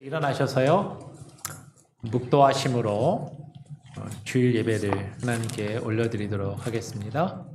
일어나셔서요, 묵도하심으로 주일 예배를 하나님께 올려드리도록 하겠습니다.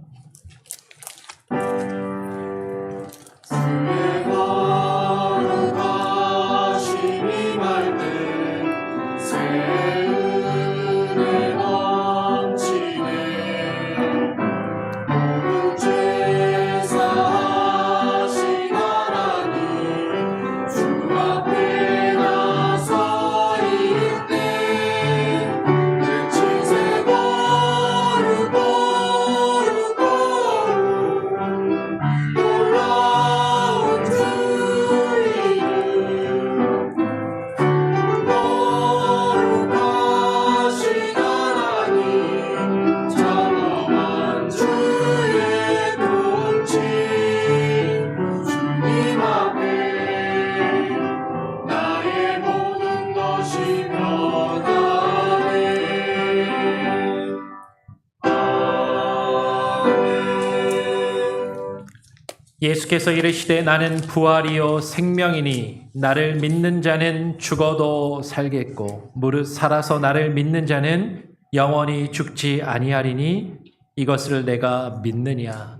예수께서 이르시되 나는 부활이요 생명이니 나를 믿는 자는 죽어도 살겠고 무릇 살아서 나를 믿는 자는 영원히 죽지 아니하리니 이것을 내가 믿느냐.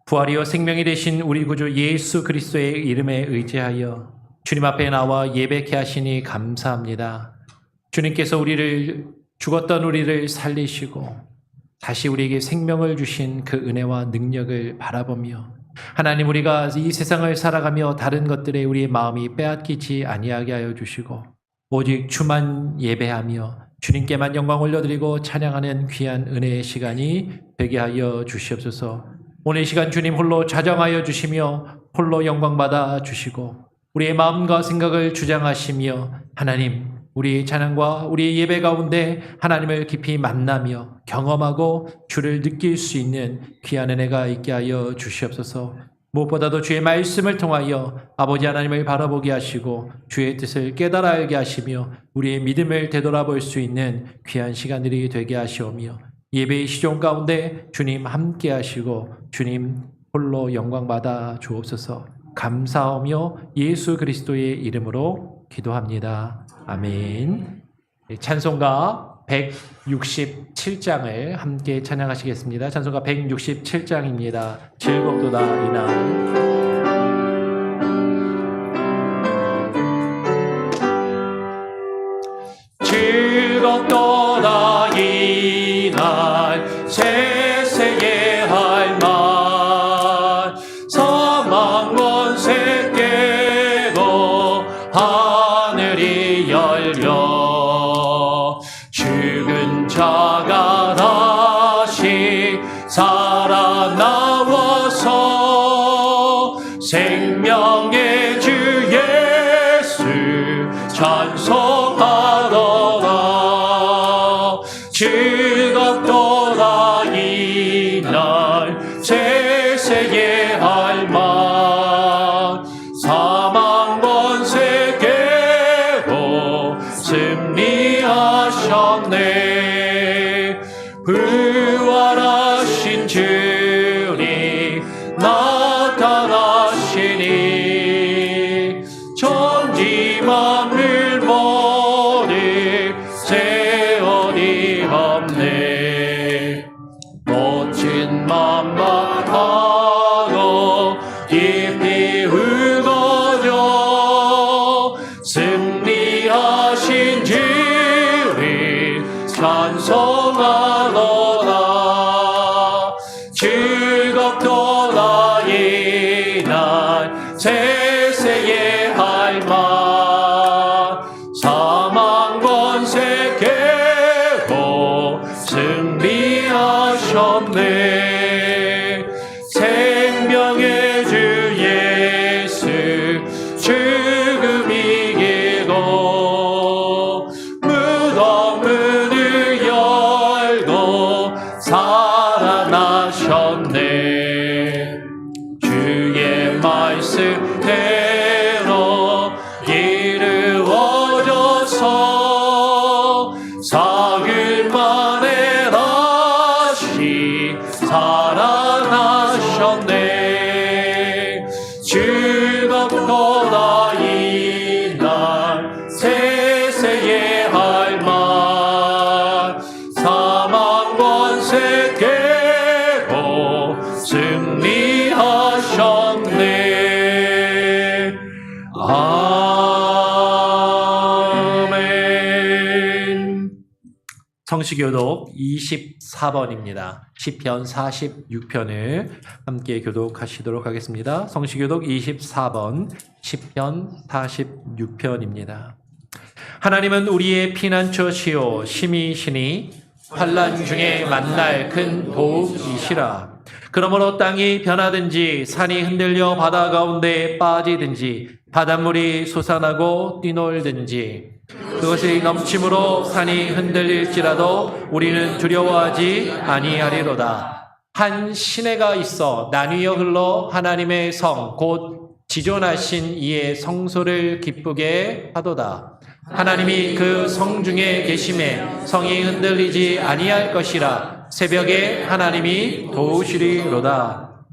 부활이요 생명이 되신 우리 구주 예수 그리스도의 이름에 의지하여 주님 앞에 나와 예배케 하시니 감사합니다. 주님께서 죽었던 우리를 살리시고 다시 우리에게 생명을 주신 그 은혜와 능력을 바라보며 하나님, 우리가 이 세상을 살아가며 다른 것들에 우리의 마음이 빼앗기지 아니하게 하여 주시고 오직 주만 예배하며 주님께만 영광 올려드리고 찬양하는 귀한 은혜의 시간이 되게 하여 주시옵소서. 오늘 이 시간 주님 홀로 좌정하여 주시며 홀로 영광받아 주시고 우리의 마음과 생각을 주장하시며 하나님, 우리의 찬양과 우리의 예배 가운데 하나님을 깊이 만나며 경험하고 주를 느낄 수 있는 귀한 은혜가 있게 하여 주시옵소서. 무엇보다도 주의 말씀을 통하여 아버지 하나님을 바라보게 하시고 주의 뜻을 깨달아 알게 하시며 우리의 믿음을 되돌아볼 수 있는 귀한 시간들이 되게 하시오며 예배의 시종 가운데 주님 함께 하시고 주님 홀로 영광받아 주옵소서. 감사하며 예수 그리스도의 이름으로 기도합니다. 아멘. 찬송가 167장을 함께 찬양하시겠습니다. 찬송가 167장입니다. 즐겁도다 이날. 즐겁도다 이날 세세에 할 만 사망 권세 깨고 하늘이 열려 죽은 자가 다시 살아나와서 생명의 주 예수 찬송하도다. 즐겁도다 이날 세세에 할 만 사망 권세 깨고 승리하셨네. 부활하신 주님 나타나시니 천지 만물 모두 세월이 없네. 멋진 만박하고 깊이 울거져 승리하신 주를 찬송하도다. 즐겁도다 이날 세세에 할 만 성시교독 24번입니다. 시편 46편을 함께 교독하시도록 하겠습니다. 성시교독 24번, 시편 46편입니다. 하나님은 우리의 피난처시요 힘이시니 환난 중에 만날 큰 도움이시라. 그러므로 땅이 변하든지 산이 흔들려 바다 가운데 빠지든지 바닷물이 솟아나고 뛰놀든지 그것의 넘침으로 산이 흔들릴지라도 우리는 두려워하지 아니하리로다. 한 시내가 있어 나뉘어 흘러 하나님의 성 곧 지존하신 이의 성소를 기쁘게 하도다. 하나님이 그 성 중에 계심에 성이 흔들리지 아니할 것이라. 새벽에 하나님이 도우시리로다.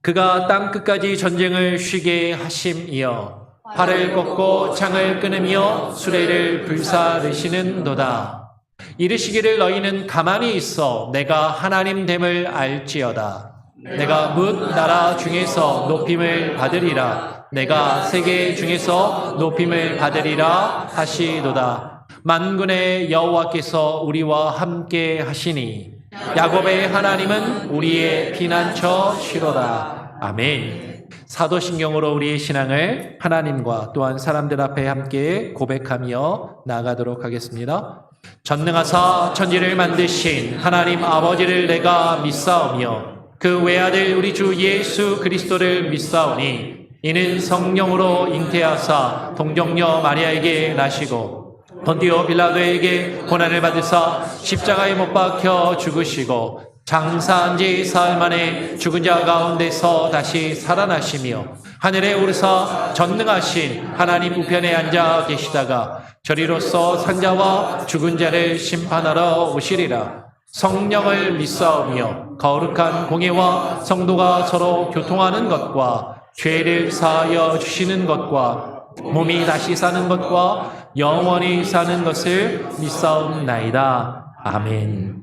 그가 땅 끝까지 전쟁을 쉬게 하심이여 활을 꺾고 창을 끊으며 수레를 불사르시는도다. 이르시기를 너희는 가만히 있어 내가 하나님 됨을 알지어다. 내가 뭇 나라 중에서 높임을 받으리라. 내가 세계 중에서 높임을 받으리라 하시도다. 만군의 여호와께서 우리와 함께 하시니 야곱의 하나님은 우리의 피난처시로다. 아멘. 사도신경으로 우리의 신앙을 하나님과 또한 사람들 앞에 함께 고백하며 나아가도록 하겠습니다. 전능하사 천지를 만드신 하나님 아버지를 내가 믿사오며 그 외아들 우리 주 예수 그리스도를 믿사오니 이는 성령으로 잉태하사 동정녀 마리아에게 나시고 본디오 빌라도에게 고난을 받으사 십자가에 못 박혀 죽으시고 장사한 지 사흘 만에 죽은 자 가운데서 다시 살아나시며 하늘에 오르사 전능하신 하나님 우편에 앉아 계시다가 저리로서 산자와 죽은 자를 심판하러 오시리라. 성령을 믿사오며 거룩한 공예와 성도가 서로 교통하는 것과 죄를 사하여 주시는 것과 몸이 다시 사는 것과 영원히 사는 것을 믿사옵나이다. 아멘.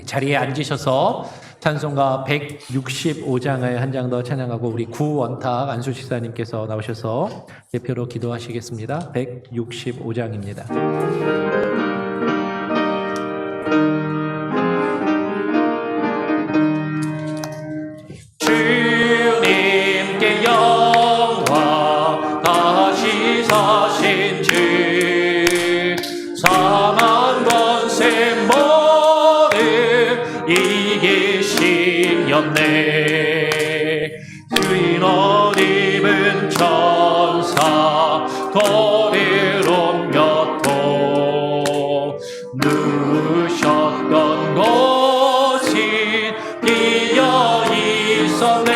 자리에 앉으셔서 찬송가 165장을 한 장 더 찬양하고 우리 구원탁 안수집사님께서 나오셔서 대표로 기도하시겠습니다. 165장입니다. 주님께 영광 다시 사신 주 사망 권세 모든 이기시었네. 주인 옷 입은 천사 돌을 옮겼고 누우셨던 곳이 비어 있었네.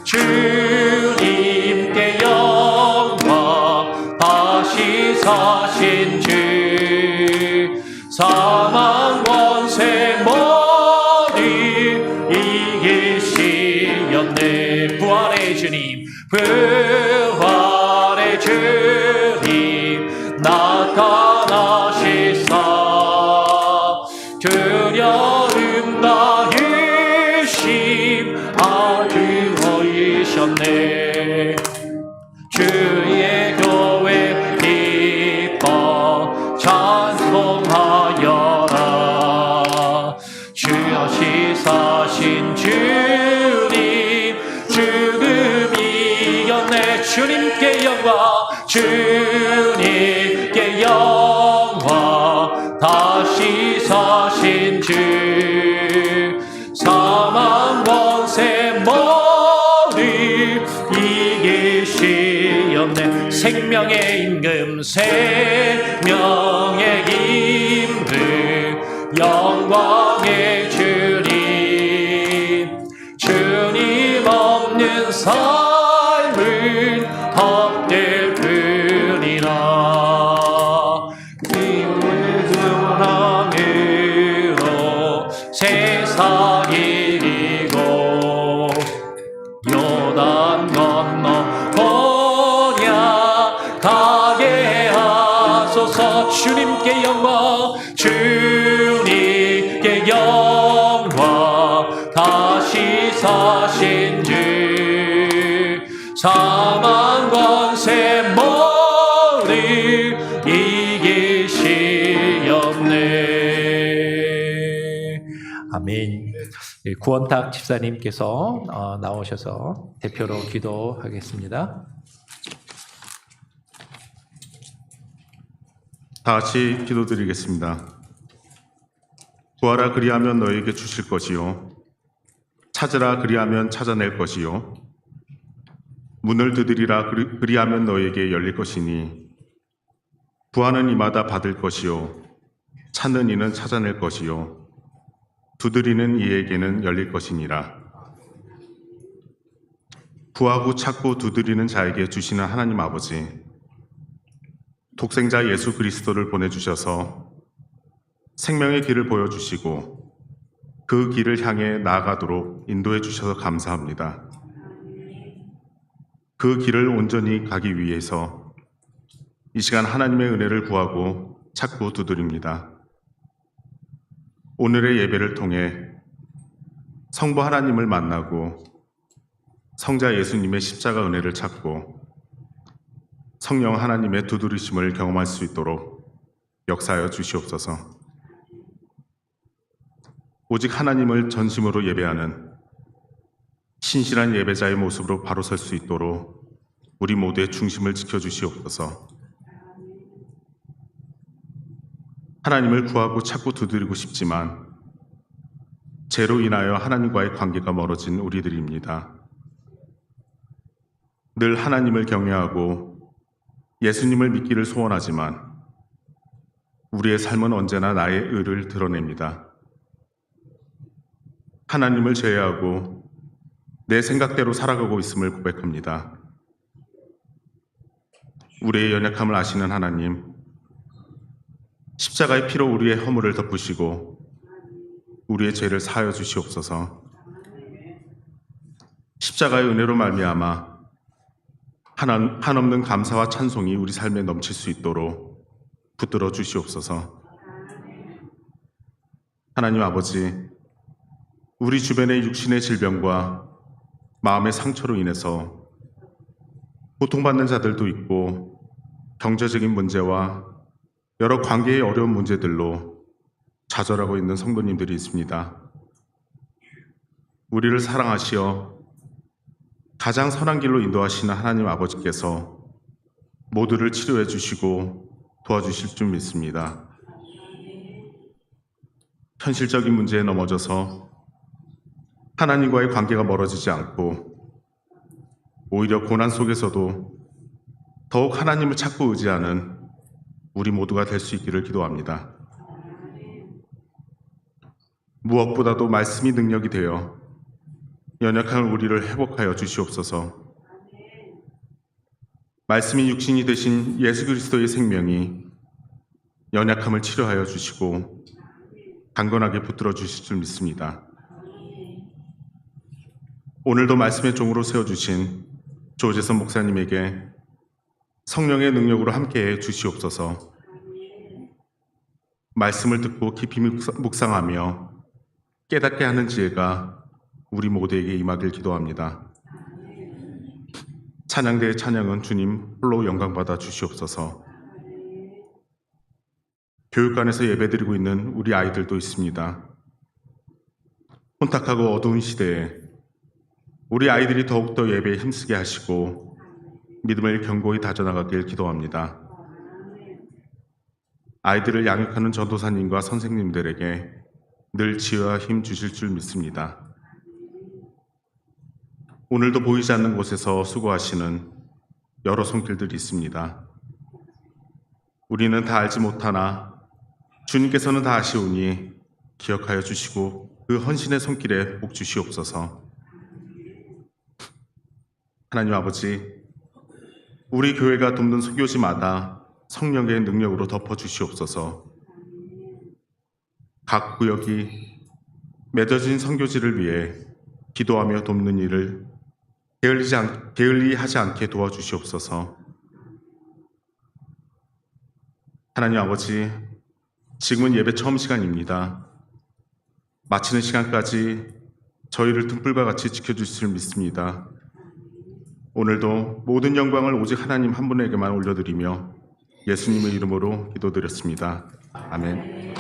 주님께 영광 다시 사신 주 사망 권세 모두 이기시었네. 부활의 주님 부활의 주님 나타나시사 두려움 다유심 아주 보이셨네. 주의 교회 기뻐 찬송하여라. 주여 시사신 주님 죽음 이겼네. 주님께 영광 주님께 영광 다시 사신 주 사망 권세 모두 이기시었네. 생명의 임금 생명의 임금 영광의 주님 주님 없는 삶은 헛될 뿐이라. 기쁨의 근황으로 세상 이리고 요단 건너 가게 하소서. 주님께 영광 주님께 영광 다시 사신 주 사망 권세 모두 이기시 아멘. 구원탁 집사님께서 나오셔서 대표로 기도하겠습니다. 다 같이 기도드리겠습니다. 구하라 그리하면 너에게 주실 것이요 찾으라 그리하면 찾아낼 것이요 문을 두드리라 그리하면 너에게 열릴 것이니 구하는 이마다 받을 것이요 찾는 이는 찾아낼 것이요 두드리는 이에게는 열릴 것이니라. 구하고 찾고 두드리는 자에게 주시는 하나님 아버지, 독생자 예수 그리스도를 보내주셔서 생명의 길을 보여주시고 그 길을 향해 나아가도록 인도해 주셔서 감사합니다. 그 길을 온전히 가기 위해서 이 시간 하나님의 은혜를 구하고 찾고 두드립니다. 오늘의 예배를 통해 성부 하나님을 만나고 성자 예수님의 십자가 은혜를 찾고 성령 하나님의 두드리심을 경험할 수 있도록 역사하여 주시옵소서. 오직 하나님을 전심으로 예배하는 신실한 예배자의 모습으로 바로 설 수 있도록 우리 모두의 중심을 지켜주시옵소서. 하나님을 구하고 찾고 두드리고 싶지만 죄로 인하여 하나님과의 관계가 멀어진 우리들입니다. 늘 하나님을 경외하고 예수님을 믿기를 소원하지만 우리의 삶은 언제나 나의 의를 드러냅니다. 하나님을 제외하고 내 생각대로 살아가고 있음을 고백합니다. 우리의 연약함을 아시는 하나님, 십자가의 피로 우리의 허물을 덮으시고 우리의 죄를 사하여 주시옵소서. 십자가의 은혜로 말미암아 한없는 감사와 찬송이 우리 삶에 넘칠 수 있도록 붙들어 주시옵소서. 하나님 아버지, 우리 주변의 육신의 질병과 마음의 상처로 인해서 고통받는 자들도 있고 경제적인 문제와 여러 관계의 어려운 문제들로 좌절하고 있는 성도님들이 있습니다. 우리를 사랑하시어 가장 선한 길로 인도하시는 하나님 아버지께서 모두를 치료해 주시고 도와주실 줄 믿습니다. 현실적인 문제에 넘어져서 하나님과의 관계가 멀어지지 않고 오히려 고난 속에서도 더욱 하나님을 찾고 의지하는 우리 모두가 될 수 있기를 기도합니다. 무엇보다도 말씀이 능력이 되어 연약한 우리를 회복하여 주시옵소서. 말씀이 육신이 되신 예수 그리스도의 생명이 연약함을 치료하여 주시고 강건하게 붙들어 주실 줄 믿습니다. 오늘도 말씀의 종으로 세워주신 조재선 목사님에게 성령의 능력으로 함께해 주시옵소서. 말씀을 듣고 깊이 묵상하며 깨닫게 하는 지혜가 우리 모두에게 임하길 기도합니다. 찬양대의 찬양은 주님 홀로 영광받아 주시옵소서. 교육관에서 예배드리고 있는 우리 아이들도 있습니다. 혼탁하고 어두운 시대에 우리 아이들이 더욱더 예배에 힘쓰게 하시고 믿음을 견고히 다져나가길 기도합니다. 아이들을 양육하는 전도사님과 선생님들에게 늘 지혜와 힘 주실 줄 믿습니다. 오늘도 보이지 않는 곳에서 수고하시는 여러 손길들이 있습니다. 우리는 다 알지 못하나 주님께서는 다 아시오니 기억하여 주시고 그 헌신의 손길에 복 주시옵소서. 하나님 아버지, 우리 교회가 돕는 선교지마다 성령의 능력으로 덮어주시옵소서. 각 구역이 맺어진 선교지를 위해 기도하며 돕는 일을 게을리하지 않게 도와주시옵소서. 하나님 아버지, 지금은 예배 처음 시간입니다. 마치는 시간까지 저희를 등불과 같이 지켜주실 줄 믿습니다. 오늘도 모든 영광을 오직 하나님 한 분에게만 올려드리며 예수님의 이름으로 기도드렸습니다. 아멘.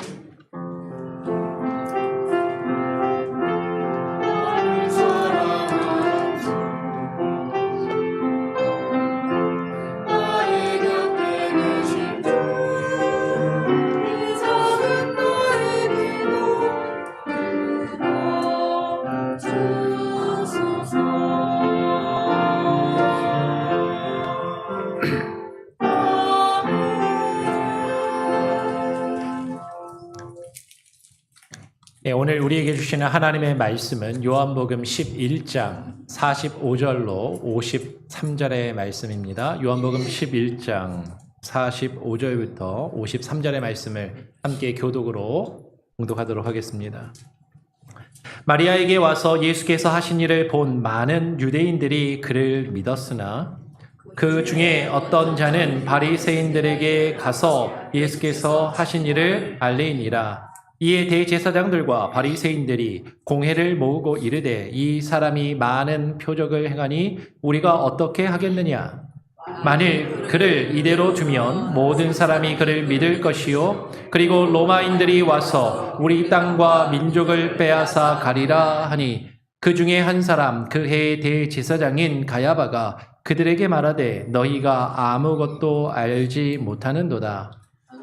네, 오늘 우리에게 주시는 하나님의 말씀은 요한복음 11장 45절로 53절의 말씀입니다. 요한복음 11장 45절부터 53절의 말씀을 함께 교독으로 봉독하도록 하겠습니다. 마리아에게 와서 예수께서 하신 일을 본 많은 유대인들이 그를 믿었으나 그 중에 어떤 자는 바리새인들에게 가서 예수께서 하신 일을 알리니라. 이에 대제사장들과 바리새인들이 공회를 모으고 이르되 이 사람이 많은 표적을 행하니 우리가 어떻게 하겠느냐? 만일 그를 이대로 두면 모든 사람이 그를 믿을 것이요 그리고 로마인들이 와서 우리 땅과 민족을 빼앗아 가리라 하니 그 중에 한 사람 그 해의 대제사장인 가야바가 그들에게 말하되 너희가 아무것도 알지 못하는도다.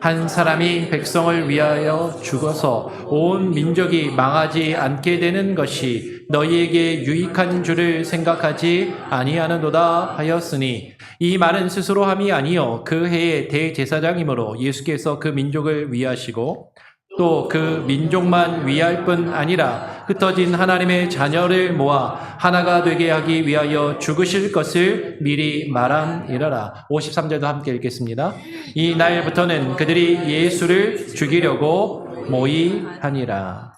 한 사람이 백성을 위하여 죽어서 온 민족이 망하지 않게 되는 것이 너희에게 유익한 줄을 생각하지 아니하는도다 하였으니 이 말은 스스로 함이 아니요 그 해의 대제사장이므로 예수께서 그 민족을 위하시고 또 그 민족만 위할 뿐 아니라 흩어진 하나님의 자녀를 모아 하나가 되게 하기 위하여 죽으실 것을 미리 말함이라라. 53절도 함께 읽겠습니다. 이 날부터는 그들이 예수를 죽이려고 모의하니라.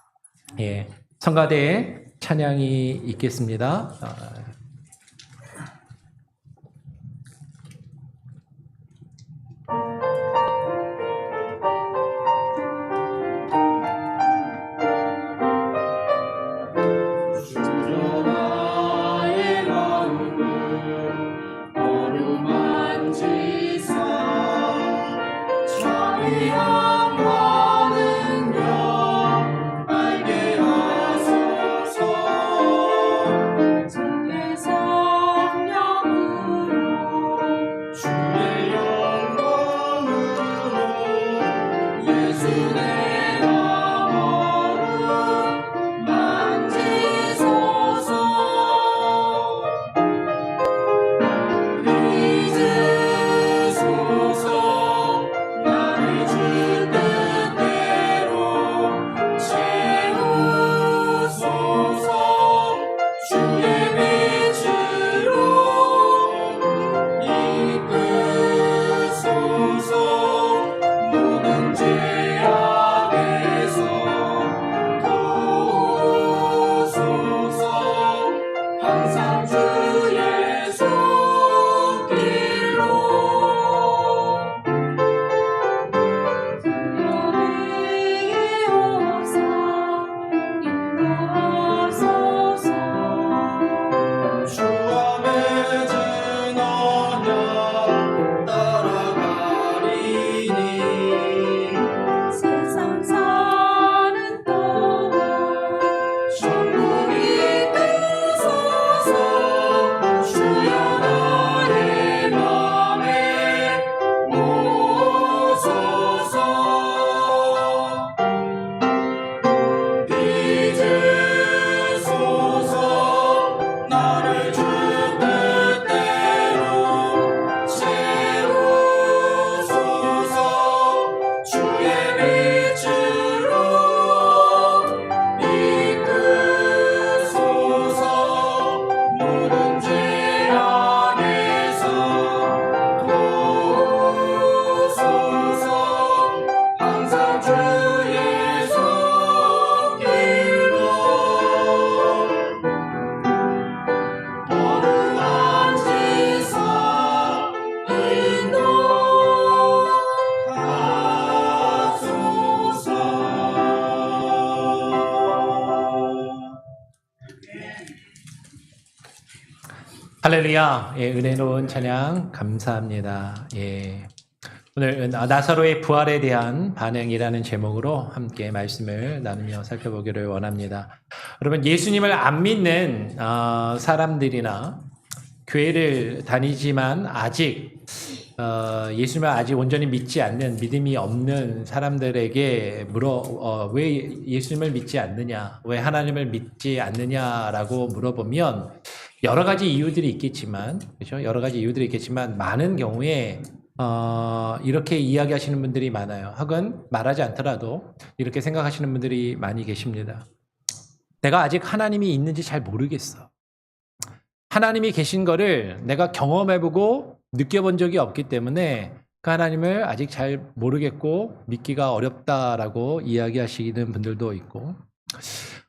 예, 성가대에 찬양이 있겠습니다. 할렐루야. 예, 은혜로운 찬양 감사합니다. 예. 오늘 나사로의 부활에 대한 반응이라는 제목으로 함께 말씀을 나누며 살펴보기를 원합니다. 여러분, 예수님을 안 믿는 사람들이나 교회를 다니지만 아직 예수님을 아직 온전히 믿지 않는, 믿음이 없는 사람들에게 왜 예수님을 믿지 않느냐, 왜 하나님을 믿지 않느냐라고 물어보면 여러 가지 이유들이 있겠지만, 그렇죠? 여러 가지 이유들이 있겠지만 많은 경우에 이렇게 이야기하시는 분들이 많아요. 혹은 말하지 않더라도 이렇게 생각하시는 분들이 많이 계십니다. 내가 아직 하나님이 있는지 잘 모르겠어. 하나님이 계신 거를 내가 경험해보고 느껴본 적이 없기 때문에 그 하나님을 아직 잘 모르겠고 믿기가 어렵다라고 이야기하시는 분들도 있고,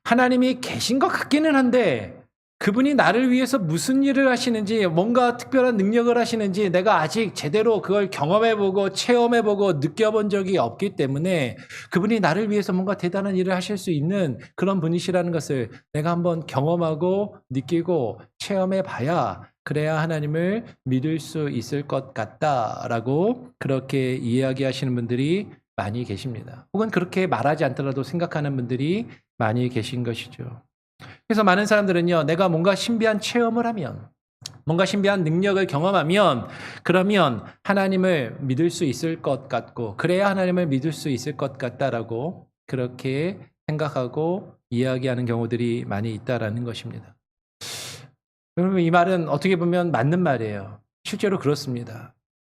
하나님이 계신 것 같기는 한데 그분이 나를 위해서 무슨 일을 하시는지, 뭔가 특별한 능력을 하시는지 내가 아직 제대로 그걸 경험해보고 체험해보고 느껴본 적이 없기 때문에 그분이 나를 위해서 뭔가 대단한 일을 하실 수 있는 그런 분이시라는 것을 내가 한번 경험하고 느끼고 체험해봐야 그래야 하나님을 믿을 수 있을 것 같다라고 그렇게 이야기하시는 분들이 많이 계십니다. 혹은 그렇게 말하지 않더라도 생각하는 분들이 많이 계신 것이죠. 그래서 많은 사람들은요, 내가 뭔가 신비한 체험을 하면, 뭔가 신비한 능력을 경험하면, 그러면 하나님을 믿을 수 있을 것 같고, 그래야 하나님을 믿을 수 있을 것 같다라고 그렇게 생각하고 이야기하는 경우들이 많이 있다라는 것입니다. 여러분, 이 말은 어떻게 보면 맞는 말이에요. 실제로 그렇습니다.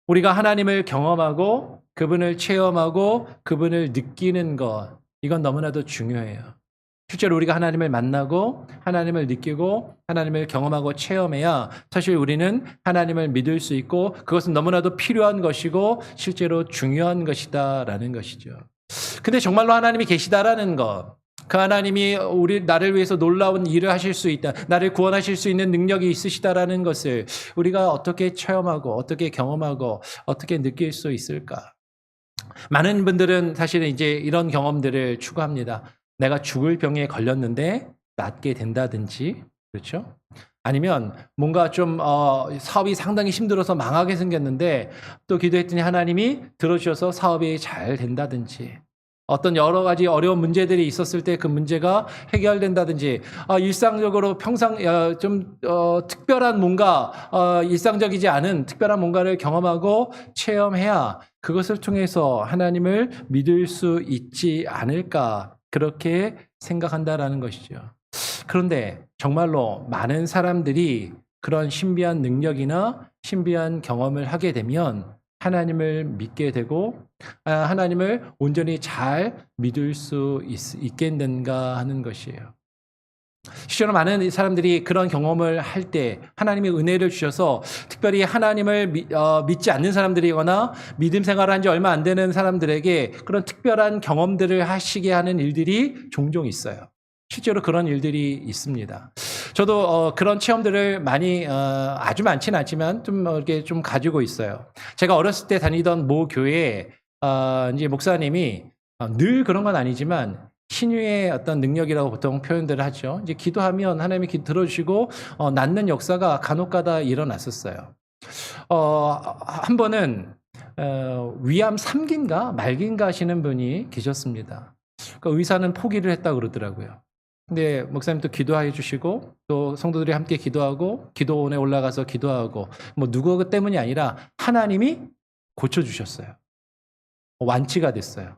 우리가 하나님을 경험하고, 그분을 체험하고, 그분을 느끼는 것, 이건 너무나도 중요해요. 실제로 우리가 하나님을 만나고 하나님을 느끼고 하나님을 경험하고 체험해야 사실 우리는 하나님을 믿을 수 있고 그것은 너무나도 필요한 것이고 실제로 중요한 것이다라는 것이죠. 근데 정말로 하나님이 계시다라는 것, 그 하나님이 나를 위해서 놀라운 일을 하실 수 있다, 나를 구원하실 수 있는 능력이 있으시다라는 것을 우리가 어떻게 체험하고 어떻게 경험하고 어떻게 느낄 수 있을까? 많은 분들은 사실은 이제 이런 경험들을 추구합니다. 내가 죽을 병에 걸렸는데 낫게 된다든지, 그렇죠? 아니면 뭔가 좀 사업이 상당히 힘들어서 망하게 생겼는데 또 기도했더니 하나님이 들어주셔서 사업이 잘 된다든지, 어떤 여러 가지 어려운 문제들이 있었을 때 그 문제가 해결된다든지, 일상적으로 평상 좀 특별한 뭔가 일상적이지 않은 특별한 뭔가를 경험하고 체험해야 그것을 통해서 하나님을 믿을 수 있지 않을까, 그렇게 생각한다라는 것이죠. 그런데 정말로 많은 사람들이 그런 신비한 능력이나 신비한 경험을 하게 되면 하나님을 믿게 되고 하나님을 온전히 잘 믿을 수 있겠는가 하는 것이에요. 실제로 많은 사람들이 그런 경험을 할 때 하나님의 은혜를 주셔서 특별히 하나님을 믿지 않는 사람들이거나 믿음 생활을 한 지 얼마 안 되는 사람들에게 그런 특별한 경험들을 하시게 하는 일들이 종종 있어요. 실제로 그런 일들이 있습니다. 저도 그런 체험들을 많이 아주 많지는 않지만 좀 이렇게 좀 가지고 있어요. 제가 어렸을 때 다니던 모 교회에 이제 목사님이 늘 그런 건 아니지만 신유의 어떤 능력이라고 보통 표현들을 하죠. 이제 기도하면 하나님이 들어주시고 낫는 역사가 간혹가다 일어났었어요. 한 번은 위암 3기인가 말기인가 하시는 분이 계셨습니다. 그러니까 의사는 포기를 했다고 그러더라고요. 근데 목사님도 기도해 주시고 또 성도들이 함께 기도하고 기도원에 올라가서 기도하고 뭐 누구 때문이 아니라 하나님이 고쳐주셨어요. 완치가 됐어요.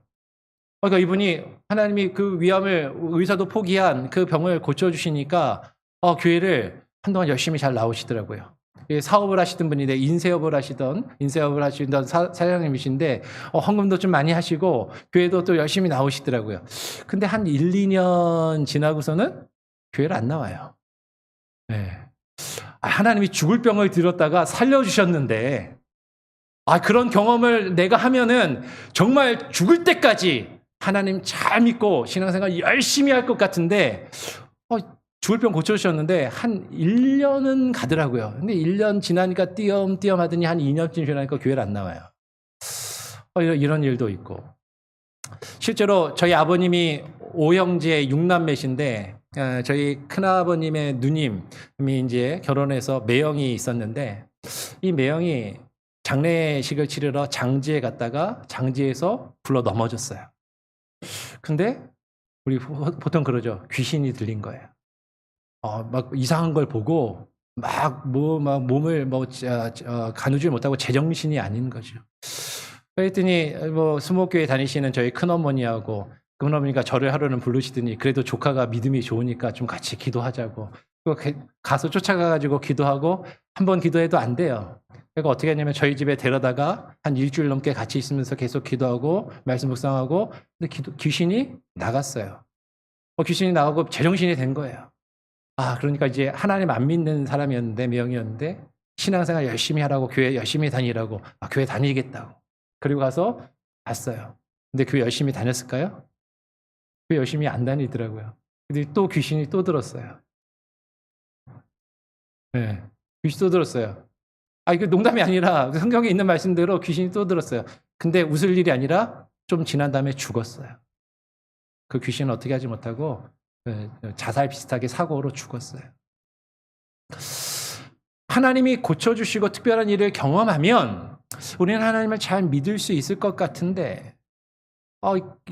그러니까 이분이 하나님이 그 위암을 의사도 포기한 그 병을 고쳐주시니까 교회를 한동안 열심히 잘 나오시더라고요. 사업을 하시던 분인데 인쇄업을 하시던 사장님이신데 헌금도 좀 많이 하시고 교회도 또 열심히 나오시더라고요. 근데 한 1, 2년 지나고서는 교회를 안 나와요. 네. 하나님이 죽을 병을 들었다가 살려주셨는데 그런 경험을 내가 하면은 정말 죽을 때까지 하나님 잘 믿고 신앙생활 열심히 할 것 같은데 죽을 병 고쳐주셨는데 한 1년은 가더라고요. 근데 1년 지나니까 띄엄띄엄 하더니 한 2년쯤 지나니까 교회를 안 나와요. 이런 일도 있고. 실제로 저희 아버님이 5형제 6남매신데 저희 큰아버님의 누님이 이제 결혼해서 매형이 있었는데 이 매형이 장례식을 치르러 장지에 갔다가 장지에서 굴러 넘어졌어요. 근데 우리 보통 그러죠. 귀신이 들린 거예요. 막 이상한 걸 보고 막 몸을 가누질 못하고 제정신이 아닌 거죠. 그랬더니 수목교회 다니시는 저희 큰어머니하고 큰어머니가 저를 하루는 부르시더니 그래도 조카가 믿음이 좋으니까 좀 같이 기도하자고 가서 쫓아가가지고 기도하고 한 번 기도해도 안 돼요. 그러니까 어떻게 하냐면 저희 집에 데려다가 한 일주일 넘게 같이 있으면서 계속 기도하고 말씀 묵상하고 근데 귀신이 나갔어요. 귀신이 나가고 제정신이 된 거예요. 그러니까 이제 하나님 안 믿는 사람이었는데 명이었는데 신앙생활 열심히 하라고 교회 열심히 다니라고 교회 다니겠다고 그리고 가서 봤어요. 근데 교회 열심히 다녔을까요? 교회 열심히 안 다니더라고요. 근데 또 귀신이 또 들었어요. 네, 귀신 또 들었어요. 이거 농담이 아니라 성경에 있는 말씀대로 귀신이 또 들었어요. 근데 웃을 일이 아니라 좀 지난 다음에 죽었어요. 그 귀신은 어떻게 하지 못하고 자살 비슷하게 사고로 죽었어요. 하나님이 고쳐주시고 특별한 일을 경험하면 우리는 하나님을 잘 믿을 수 있을 것 같은데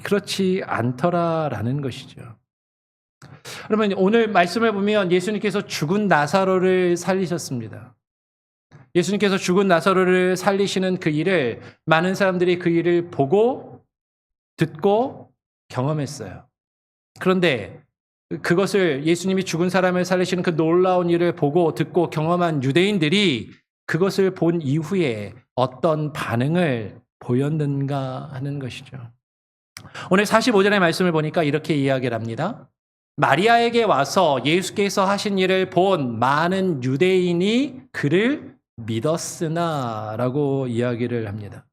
그렇지 않더라라는 것이죠. 그러면 오늘 말씀을 보면 예수님께서 죽은 나사로를 살리셨습니다. 예수님께서 죽은 나사로를 살리시는 그 일을 많은 사람들이 그 일을 보고 듣고 경험했어요. 그런데 그것을 예수님이 죽은 사람을 살리시는 그 놀라운 일을 보고 듣고 경험한 유대인들이 그것을 본 이후에 어떤 반응을 보였는가 하는 것이죠. 오늘 45절의 말씀을 보니까 이렇게 이야기를 합니다. 마리아에게 와서 예수께서 하신 일을 본 많은 유대인이 그를 믿었으나 라고 이야기를 합니다.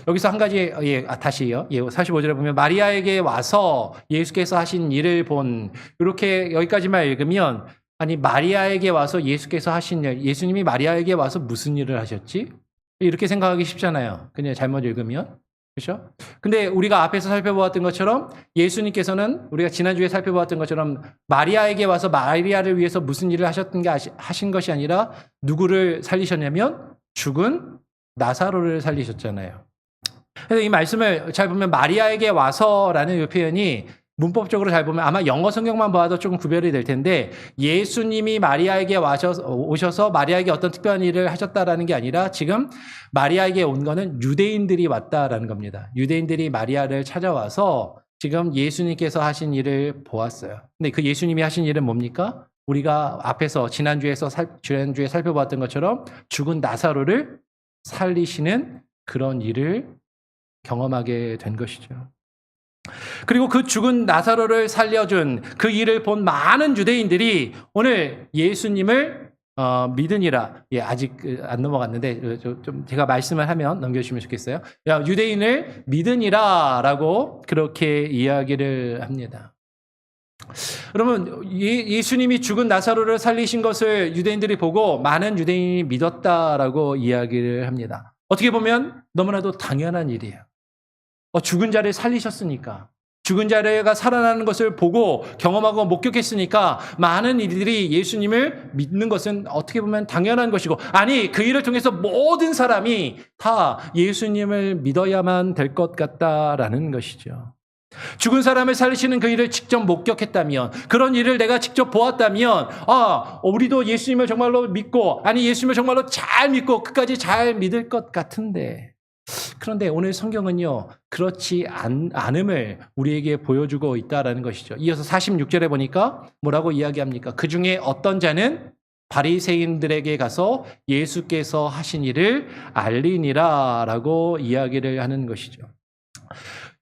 여기서 한 가지 다시요. 45절에 보면 마리아에게 와서 예수께서 하신 일을 본 이렇게 여기까지만 읽으면 마리아에게 와서 예수께서 하신 일 예수님이 마리아에게 와서 무슨 일을 하셨지? 이렇게 생각하기 쉽잖아요. 그냥 잘못 읽으면. 그렇죠? 근데 우리가 앞에서 살펴보았던 것처럼 예수님께서는 우리가 지난주에 살펴보았던 것처럼 마리아에게 와서 마리아를 위해서 무슨 일을 하신 것이 아니라 누구를 살리셨냐면 죽은 나사로를 살리셨잖아요. 그래서 이 말씀을 잘 보면 마리아에게 와서라는 이 표현이 문법적으로 잘 보면 아마 영어 성경만 봐도 조금 구별이 될 텐데 예수님이 마리아에게 오셔서 마리아에게 어떤 특별한 일을 하셨다라는 게 아니라 지금 마리아에게 온 거는 유대인들이 왔다라는 겁니다. 유대인들이 마리아를 찾아와서 지금 예수님께서 하신 일을 보았어요. 근데 그 예수님이 하신 일은 뭡니까? 우리가 앞에서 지난주에 살펴봤던 것처럼 죽은 나사로를 살리시는 그런 일을 경험하게 된 것이죠. 그리고 그 죽은 나사로를 살려준 그 일을 본 많은 유대인들이 오늘 예수님을 믿으니라. 아직 안 넘어갔는데 좀 제가 말씀을 하면 넘겨주시면 좋겠어요. 유대인을 믿으니라라고 그렇게 이야기를 합니다. 그러면 예수님이 죽은 나사로를 살리신 것을 유대인들이 보고 많은 유대인이 믿었다라고 이야기를 합니다. 어떻게 보면 너무나도 당연한 일이에요. 죽은 자를 살리셨으니까 죽은 자가 살아나는 것을 보고 경험하고 목격했으니까 많은 이들이 예수님을 믿는 것은 어떻게 보면 당연한 것이고 그 일을 통해서 모든 사람이 다 예수님을 믿어야만 될 것 같다라는 것이죠. 죽은 사람을 살리시는 그 일을 직접 목격했다면 그런 일을 내가 직접 보았다면 우리도 예수님을 정말로 믿고 예수님을 정말로 잘 믿고 끝까지 잘 믿을 것 같은데 그런데 오늘 성경은요 그렇지 않음을 우리에게 보여주고 있다라는 것이죠. 이어서 46절에 보니까 뭐라고 이야기합니까? 그 중에 어떤 자는 바리새인들에게 가서 예수께서 하신 일을 알리니라 라고 이야기를 하는 것이죠.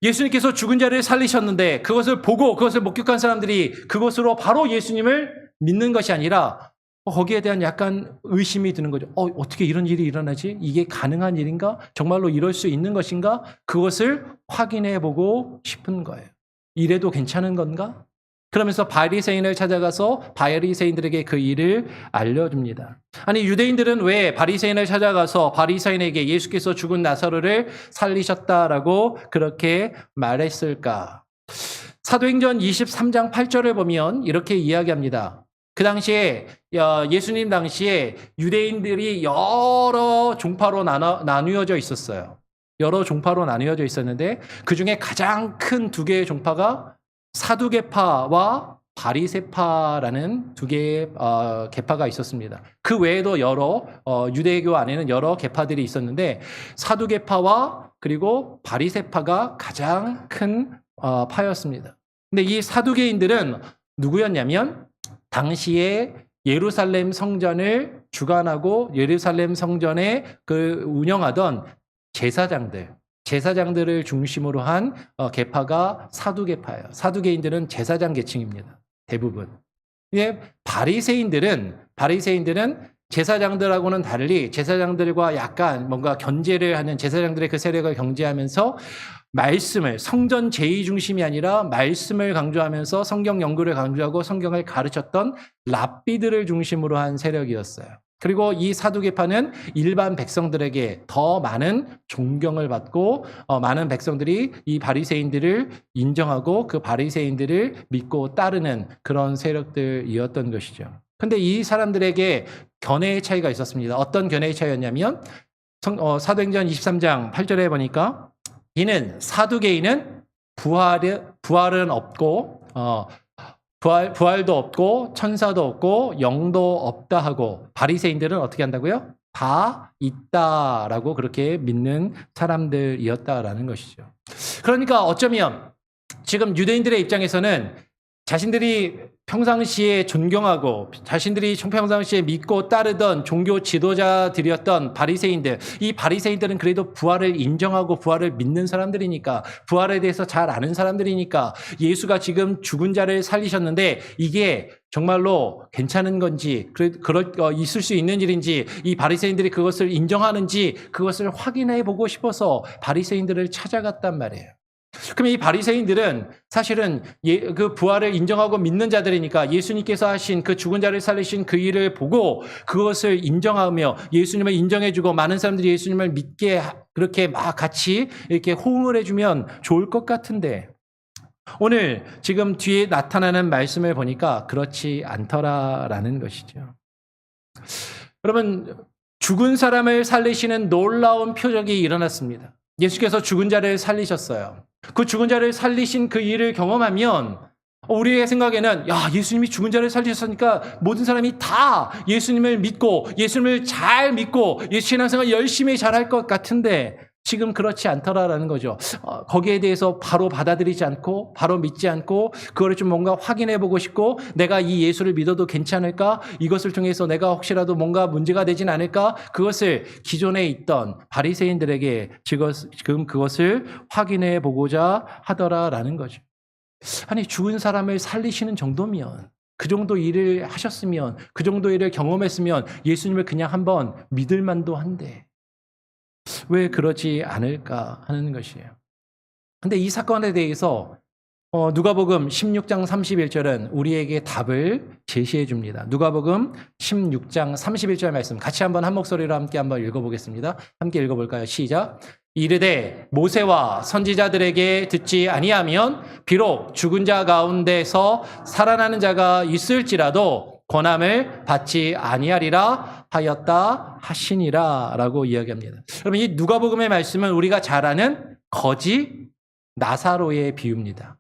예수님께서 죽은 자를 살리셨는데 그것을 보고 그것을 목격한 사람들이 그것으로 바로 예수님을 믿는 것이 아니라 거기에 대한 약간 의심이 드는 거죠. 어떻게 이런 일이 일어나지? 이게 가능한 일인가? 정말로 이럴 수 있는 것인가? 그것을 확인해 보고 싶은 거예요. 이래도 괜찮은 건가? 그러면서 바리새인을 찾아가서 바리새인들에게 그 일을 알려줍니다. 유대인들은 왜 바리새인을 찾아가서 바리새인에게 예수께서 죽은 나사로를 살리셨다라고 그렇게 말했을까? 사도행전 23장 8절을 보면 이렇게 이야기합니다. 그 당시에 예수님 당시에 유대인들이 여러 종파로 나누어져 있었어요. 여러 종파로 나누어져 있었는데 그중에 가장 큰 두 개의 종파가 사두개파와 바리새파라는 두 개의 계파가 있었습니다. 그 외에도 여러 유대교 안에는 여러 계파들이 있었는데 사두개파와 그리고 바리새파가 가장 큰 파였습니다. 근데 이 사두개인들은 누구였냐면 당시에 예루살렘 성전을 주관하고 예루살렘 성전에 그 운영하던 제사장들을 중심으로 한 계파가 사두계파예요. 사두개인들은 제사장 계층입니다. 대부분. 예, 바리새인들은 제사장들하고는 달리 제사장들과 약간 뭔가 견제를 하는 제사장들의 그 세력을 경제하면서 말씀을 성전 제의 중심이 아니라 말씀을 강조하면서 성경 연구를 강조하고 성경을 가르쳤던 랍비들을 중심으로 한 세력이었어요. 그리고 이 사두개파는 일반 백성들에게 더 많은 존경을 받고 많은 백성들이 이 바리새인들을 인정하고 그 바리새인들을 믿고 따르는 그런 세력들이었던 것이죠. 근데 이 사람들에게 견해의 차이가 있었습니다. 어떤 견해의 차이였냐면 사도행전 23장 8절에 보니까 이는 사두개인은 부활은 없고 부활도 없고 천사도 없고 영도 없다 하고 바리새인들은 어떻게 한다고요? 다 있다라고 그렇게 믿는 사람들이었다라는 것이죠. 그러니까 어쩌면 지금 유대인들의 입장에서는 자신들이 평상시에 존경하고 자신들이 평상시에 믿고 따르던 종교 지도자들이었던 바리새인들, 이 바리새인들은 그래도 부활을 인정하고 부활을 믿는 사람들이니까, 부활에 대해서 잘 아는 사람들이니까 예수가 지금 죽은 자를 살리셨는데 이게 정말로 괜찮은 건지 있을 수 있는 일인지 이 바리새인들이 그것을 인정하는지 그것을 확인해 보고 싶어서 바리새인들을 찾아갔단 말이에요. 그럼 이 바리새인들은 사실은 그 부활을 인정하고 믿는 자들이니까 예수님께서 하신 그 죽은 자를 살리신 그 일을 보고 그것을 인정하며 예수님을 인정해주고 많은 사람들이 예수님을 믿게 그렇게 막 같이 이렇게 호응을 해주면 좋을 것 같은데 오늘 지금 뒤에 나타나는 말씀을 보니까 그렇지 않더라라는 것이죠. 여러분, 죽은 사람을 살리시는 놀라운 표적이 일어났습니다. 예수께서 죽은 자를 살리셨어요. 그 죽은 자를 살리신 그 일을 경험하면 우리의 생각에는 야, 예수님이 죽은 자를 살리셨으니까 모든 사람이 다 예수님을 믿고 예수님을 잘 믿고 예수 신앙생활 열심히 잘할 것 같은데 지금 그렇지 않더라라는 거죠. 거기에 대해서 바로 받아들이지 않고 바로 믿지 않고 그거를 좀 뭔가 확인해 보고 싶고 내가 이 예수를 믿어도 괜찮을까? 이것을 통해서 내가 혹시라도 뭔가 문제가 되진 않을까? 그것을 기존에 있던 바리새인들에게 지금 그것을 확인해 보고자 하더라라는 거죠. 아니 죽은 사람을 살리시는 정도면 그 정도 일을 하셨으면 그 정도 일을 경험했으면 예수님을 그냥 한번 믿을 만도 한데 왜 그러지 않을까 하는 것이에요. 근데 이 사건에 대해서 누가복음 16장 31절은 우리에게 답을 제시해 줍니다. 누가복음 16장 31절 말씀 같이 한번 한 목소리로 함께 한번 읽어보겠습니다. 함께 읽어볼까요? 시작. 이르되 모세와 선지자들에게 듣지 아니하면 비록 죽은 자 가운데서 살아나는 자가 있을지라도 권함을 받지 아니하리라 하였다 하시니라 라고 이야기합니다. 여러분 이 누가복음의 말씀은 우리가 잘 아는 거지 나사로의 비유입니다.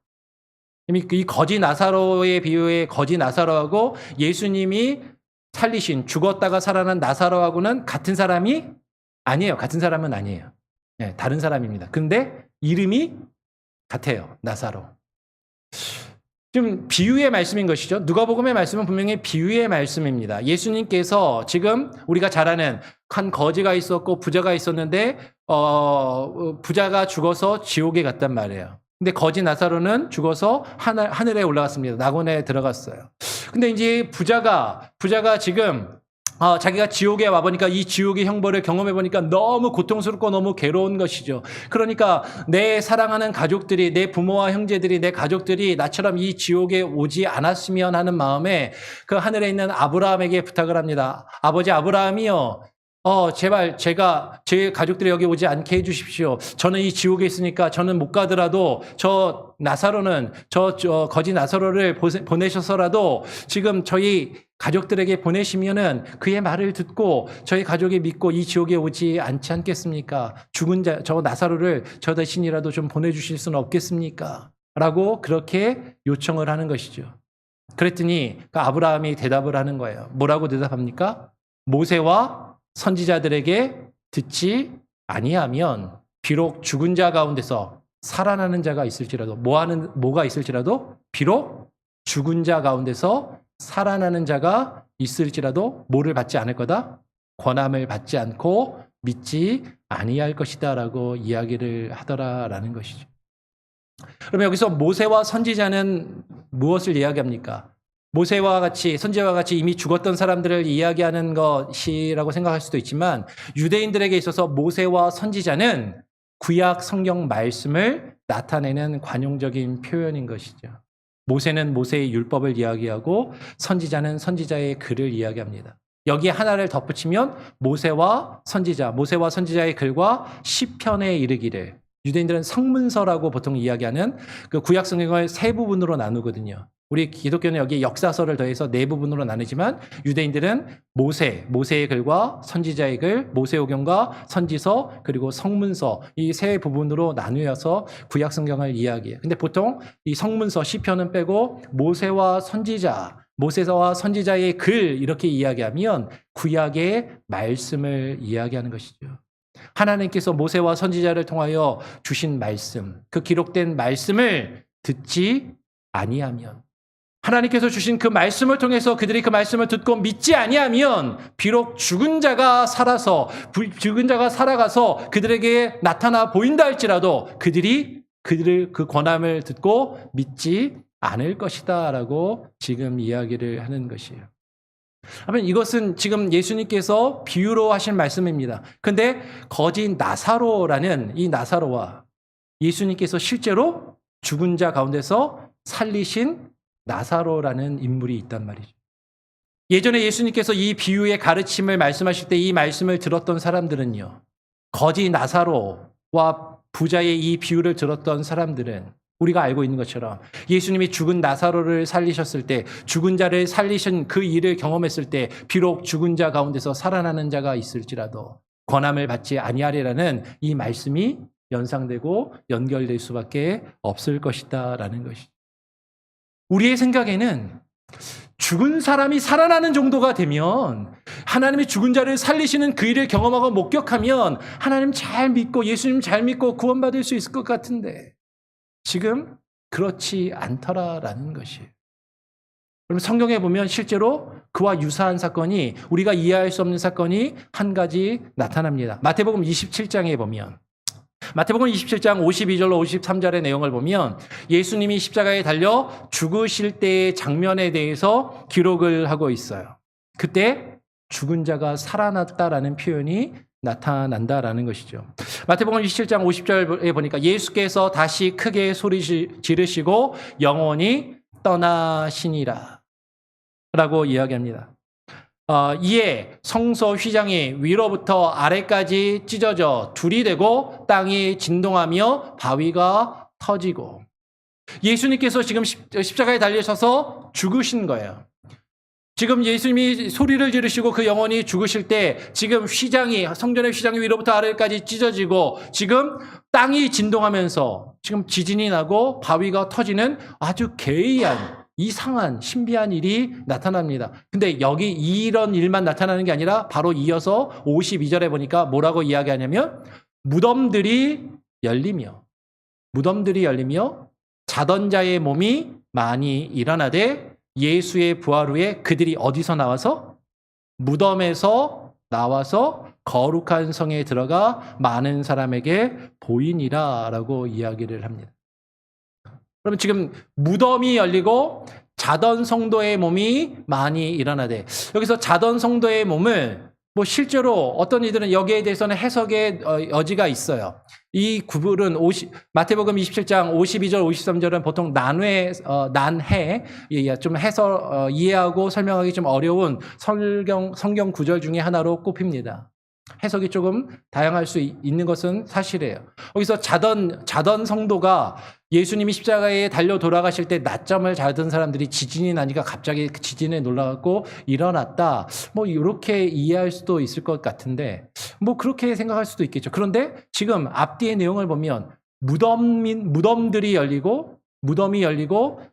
이 거지 나사로의 비유의 거지 나사로하고 예수님이 살리신 죽었다가 살아난 나사로하고는 같은 사람이 아니에요. 같은 사람은 아니에요. 네, 다른 사람입니다. 근데 이름이 같아요. 나사로. 좀 비유의 말씀인 것이죠. 누가복음의 말씀은 분명히 비유의 말씀입니다. 예수님께서 지금 우리가 잘 아는 한 거지가 있었고 부자가 있었는데 부자가 죽어서 지옥에 갔단 말이에요. 근데 거지 나사로는 죽어서 하늘에 올라갔습니다. 낙원에 들어갔어요. 근데 이제 부자가 지금 자기가 지옥에 와보니까 이 지옥의 형벌을 경험해보니까 너무 고통스럽고 너무 괴로운 것이죠. 그러니까 내 사랑하는 가족들이, 내 부모와 형제들이, 내 가족들이 나처럼 이 지옥에 오지 않았으면 하는 마음에 그 하늘에 있는 아브라함에게 부탁을 합니다. 아버지 아브라함이요. 제발 제 가족들이 여기 오지 않게 해주십시오. 저는 이 지옥에 있으니까 저는 못 가더라도 저 나사로는 저 거지 나사로를 보내셔서라도 지금 저희 가족들에게 보내시면은 그의 말을 듣고 저희 가족이 믿고 이 지옥에 오지 않지 않겠습니까? 죽은 저 나사로를 저 대신이라도 좀 보내주실 수는 없겠습니까? 라고 그렇게 요청을 하는 것이죠. 그랬더니 그 아브라함이 대답을 하는 거예요. 뭐라고 대답합니까? 모세와 선지자들에게 듣지 아니하면 비록 죽은 자 가운데서 살아나는 자가 있을지라도 뭐가 있을지라도 비록 죽은 자 가운데서 살아나는 자가 있을지라도 뭐를 받지 않을 거다? 권함을 받지 않고 믿지 아니할 것이다 라고 이야기를 하더라라는 것이죠. 그러면 여기서 모세와 선지자는 무엇을 이야기합니까? 모세와 같이 선지자와 같이 이미 죽었던 사람들을 이야기하는 것이라고 생각할 수도 있지만 유대인들에게 있어서 모세와 선지자는 구약 성경 말씀을 나타내는 관용적인 표현인 것이죠. 모세는 모세의 율법을 이야기하고 선지자는 선지자의 글을 이야기합니다. 여기에 하나를 덧붙이면 모세와 선지자의 글과 시편에 이르기를, 유대인들은 성문서라고 보통 이야기하는 그 구약 성경을 세 부분으로 나누거든요. 우리 기독교는 여기 역사서를 더해서 네 부분으로 나누지만 유대인들은 모세의 글과 선지자의 글, 모세오경과 선지서, 그리고 성문서, 이 세 부분으로 나누어서 구약 성경을 이야기해요. 근데 보통 이 성문서, 시편은 빼고 모세와 선지자의 글 이렇게 이야기하면 구약의 말씀을 이야기하는 것이죠. 하나님께서 모세와 선지자를 통하여 주신 말씀, 그 기록된 말씀을 듣지 아니하면, 하나님께서 주신 그 말씀을 통해서 그들이 그 말씀을 듣고 믿지 아니하면 비록 죽은 자가 살아가서 그들에게 나타나 보인다 할지라도 그들이 그 권함을 듣고 믿지 않을 것이다 라고 지금 이야기를 하는 것이에요. 하면 이것은 지금 예수님께서 비유로 하신 말씀입니다. 그런데 거짓 나사로라는 이 나사로와 예수님께서 실제로 죽은 자 가운데서 살리신 나사로라는 인물이 있단 말이죠. 예전에 예수님께서 이 비유의 가르침을 말씀하실 때 이 말씀을 들었던 사람들은요, 거지 나사로와 부자의 이 비유를 들었던 사람들은 우리가 알고 있는 것처럼 예수님이 죽은 나사로를 살리셨을 때, 죽은 자를 살리신 그 일을 경험했을 때 비록 죽은 자 가운데서 살아나는 자가 있을지라도 권함을 받지 아니하리라는 이 말씀이 연상되고 연결될 수밖에 없을 것이다 라는 것이죠. 우리의 생각에는 죽은 사람이 살아나는 정도가 되면, 하나님이 죽은 자를 살리시는 그 일을 경험하고 목격하면 하나님 잘 믿고 예수님 잘 믿고 구원받을 수 있을 것 같은데 지금 그렇지 않더라라는 것이에요. 그럼 성경에 보면 실제로 그와 유사한 사건이, 우리가 이해할 수 없는 사건이 한 가지 나타납니다. 마태복음 27장에 보면, 마태복음 27장 52절로 53절의 내용을 보면 예수님이 십자가에 달려 죽으실 때의 장면에 대해서 기록을 하고 있어요. 그때 죽은 자가 살아났다라는 표현이 나타난다라는 것이죠. 마태복음 27장 50절에 보니까 예수께서 다시 크게 소리 지르시고 영원히 떠나시니라 라고 이야기합니다. 이에 성소 휘장이 위로부터 아래까지 찢어져 둘이 되고 땅이 진동하며 바위가 터지고, 예수님께서 지금 십자가에 달리셔서 죽으신 거예요. 지금 예수님이 소리를 지르시고 그 영혼이 죽으실 때 지금 성전의 휘장이 위로부터 아래까지 찢어지고 지금 땅이 진동하면서 지금 지진이 나고 바위가 터지는 아주 괴이한, 이상한 신비한 일이 나타납니다. 근데 여기 이런 일만 나타나는 게 아니라 바로 이어서 52절에 보니까 뭐라고 이야기하냐면 무덤들이 열리며 자던 자의 몸이 많이 일어나되 예수의 부활 후에 그들이 어디서 나와서? 무덤에서 나와서 거룩한 성에 들어가 많은 사람에게 보이니라 라고 이야기를 합니다. 그러면 지금 무덤이 열리고 자던 성도의 몸이 많이 일어나되, 여기서 자던 성도의 몸을 실제로 어떤 이들은 여기에 대해서는 해석의 여지가 있어요. 이 구분은 마태복음 27장 52절 53절은 보통 난해 좀 해서 이해하고 설명하기 좀 어려운 성경 구절 중에 하나로 꼽힙니다. 해석이 조금 다양할 수 있는 것은 사실이에요. 여기서 자던 성도가 예수님이 십자가에 달려 돌아가실 때 낮잠을 자던 사람들이 지진이 나니까 갑자기 그 지진에 놀라갖고 일어났다. 이렇게 이해할 수도 있을 것 같은데, 그렇게 생각할 수도 있겠죠. 그런데 지금 앞뒤의 내용을 보면 무덤이 열리고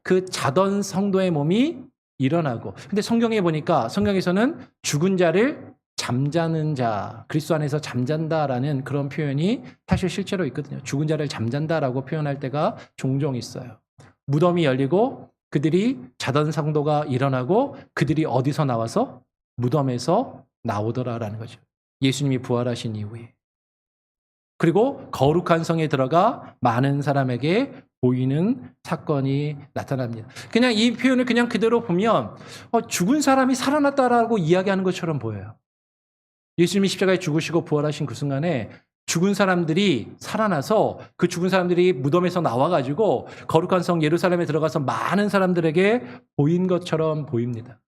그 자던 성도의 몸이 일어나고, 근데 성경에 보니까 성경에서는 죽은 자를 잠자는 자, 그리스도 안에서 잠잔다라는 그런 표현이 사실 실제로 있거든요. 죽은 자를 잠잔다라고 표현할 때가 종종 있어요. 무덤이 열리고 그들이 자던 상도가 일어나고 그들이 어디서 나와서? 무덤에서 나오더라라는 거죠. 예수님이 부활하신 이후에. 그리고 거룩한 성에 들어가 많은 사람에게 보이는 사건이 나타납니다. 그냥 이 표현을 그냥 그대로 보면 죽은 사람이 살아났다라고 이야기하는 것처럼 보여요. 예수님이 십자가에 죽으시고 부활하신 그 순간에 죽은 사람들이 살아나서 그 죽은 사람들이 무덤에서 나와가지고 거룩한 성 예루살렘에 들어가서 많은 사람들에게 보인 것처럼 보입니다.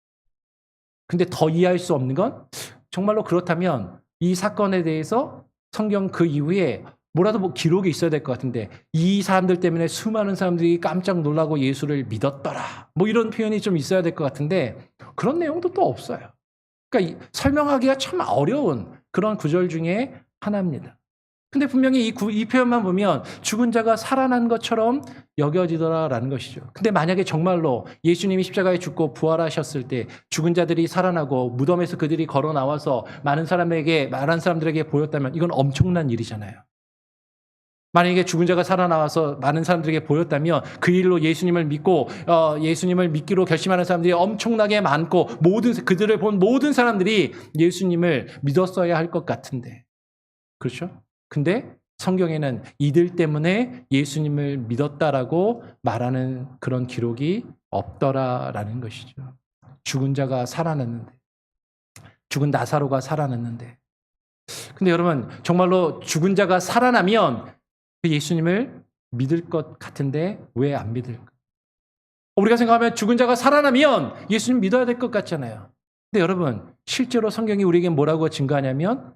근데 더 이해할 수 없는 건 정말로 그렇다면 이 사건에 대해서 성경 그 이후에 뭐라도 기록이 있어야 될 것 같은데 이 사람들 때문에 수많은 사람들이 깜짝 놀라고 예수를 믿었더라. 뭐 이런 표현이 좀 있어야 될 것 같은데 그런 내용도 또 없어요. 그러니까 설명하기가 참 어려운 그런 구절 중에 하나입니다. 근데 분명히 이 표현만 보면 죽은 자가 살아난 것처럼 여겨지더라라는 것이죠. 근데 만약에 정말로 예수님이 십자가에 죽고 부활하셨을 때 죽은 자들이 살아나고 무덤에서 그들이 걸어 나와서 많은 사람들에게 보였다면 이건 엄청난 일이잖아요. 만약에 죽은 자가 살아나와서 많은 사람들에게 보였다면 그 일로 예수님을 믿고 예수님을 믿기로 결심하는 사람들이 엄청나게 많고 그들을 본 모든 사람들이 예수님을 믿었어야 할 것 같은데 그렇죠? 근데 성경에는 이들 때문에 예수님을 믿었다라고 말하는 그런 기록이 없더라라는 것이죠. 죽은 자가 살아났는데 죽은 나사로가 살아났는데 근데 여러분 정말로 죽은 자가 살아나면 예수님을 믿을 것 같은데 왜 안 믿을까? 우리가 생각하면 죽은 자가 살아나면 예수님 믿어야 될 것 같잖아요. 근데 여러분 실제로 성경이 우리에게 뭐라고 증거하냐면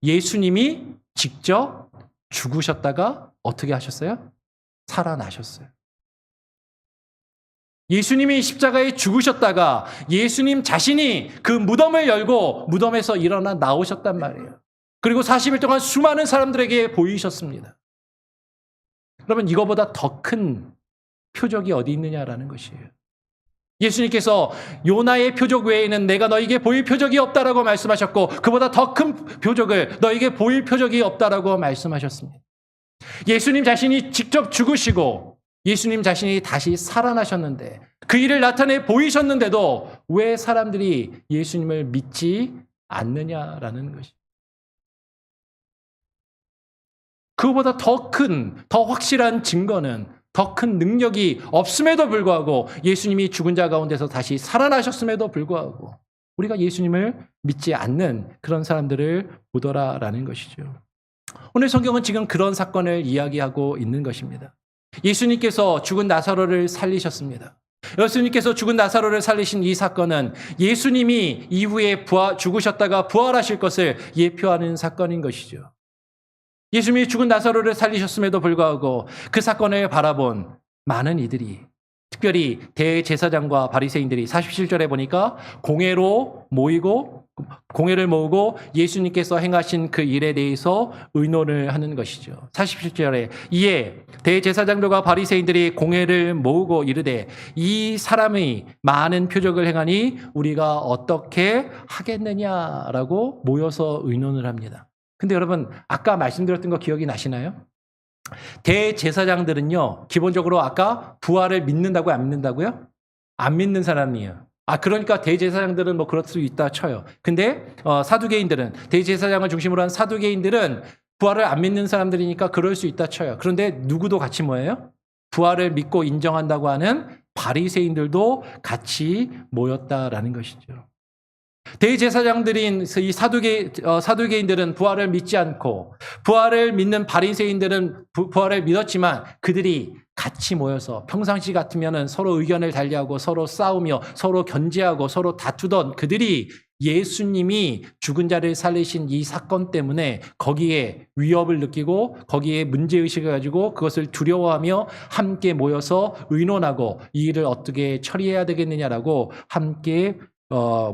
예수님이 직접 죽으셨다가 어떻게 하셨어요? 살아나셨어요. 예수님이 십자가에 죽으셨다가 예수님 자신이 그 무덤을 열고 무덤에서 일어나 나오셨단 말이에요. 그리고 40일 동안 수많은 사람들에게 보이셨습니다. 여러분 이거보다 더 큰 표적이 어디 있느냐라는 것이에요. 예수님께서 요나의 표적 외에는 내가 너에게 보일 표적이 없다라고 말씀하셨고 그보다 더 큰 표적을 너에게 보일 표적이 없다라고 말씀하셨습니다. 예수님 자신이 직접 죽으시고 예수님 자신이 다시 살아나셨는데 그 일을 나타내 보이셨는데도 왜 사람들이 예수님을 믿지 않느냐라는 것이죠. 그보다 더 큰, 더 확실한 증거는 더 큰 능력이 없음에도 불구하고 예수님이 죽은 자 가운데서 다시 살아나셨음에도 불구하고 우리가 예수님을 믿지 않는 그런 사람들을 보더라라는 것이죠. 오늘 성경은 지금 그런 사건을 이야기하고 있는 것입니다. 예수님께서 죽은 나사로를 살리셨습니다. 예수님께서 죽은 나사로를 살리신 이 사건은 예수님이 이후에 죽으셨다가 부활하실 것을 예표하는 사건인 것이죠. 예수님이 죽은 나사로를 살리셨음에도 불구하고 그 사건을 바라본 많은 이들이 특별히 대제사장과 바리새인들이 47절에 보니까 공회를 모으고 예수님께서 행하신 그 일에 대해서 의논을 하는 것이죠. 47절에 이에 대제사장들과 바리새인들이 공회를 모으고 이르되 이 사람이 많은 표적을 행하니 우리가 어떻게 하겠느냐라고 모여서 의논을 합니다. 근데 여러분 아까 말씀드렸던 거 기억이 나시나요? 대제사장들은요 기본적으로 아까 부활을 믿는다고요 안 믿는다고요? 안 믿는 사람이에요. 그러니까 대제사장들은 뭐 그럴 수 있다 쳐요. 근데 사두개인들은 대제사장을 중심으로 한 사두개인들은 부활을 안 믿는 사람들이니까 그럴 수 있다 쳐요. 그런데 누구도 같이 뭐예요? 부활을 믿고 인정한다고 하는 바리새인들도 같이 모였다라는 것이죠. 대제사장들인 이 사두개인들은 부활을 믿지 않고 부활을 믿는 바리새인들은 부활을 믿었지만 그들이 같이 모여서 평상시 같으면 서로 의견을 달리하고 서로 싸우며 서로 견제하고 서로 다투던 그들이 예수님이 죽은 자를 살리신 이 사건 때문에 거기에 위협을 느끼고 거기에 문제의식을 가지고 그것을 두려워하며 함께 모여서 의논하고 이 일을 어떻게 처리해야 되겠느냐라고 함께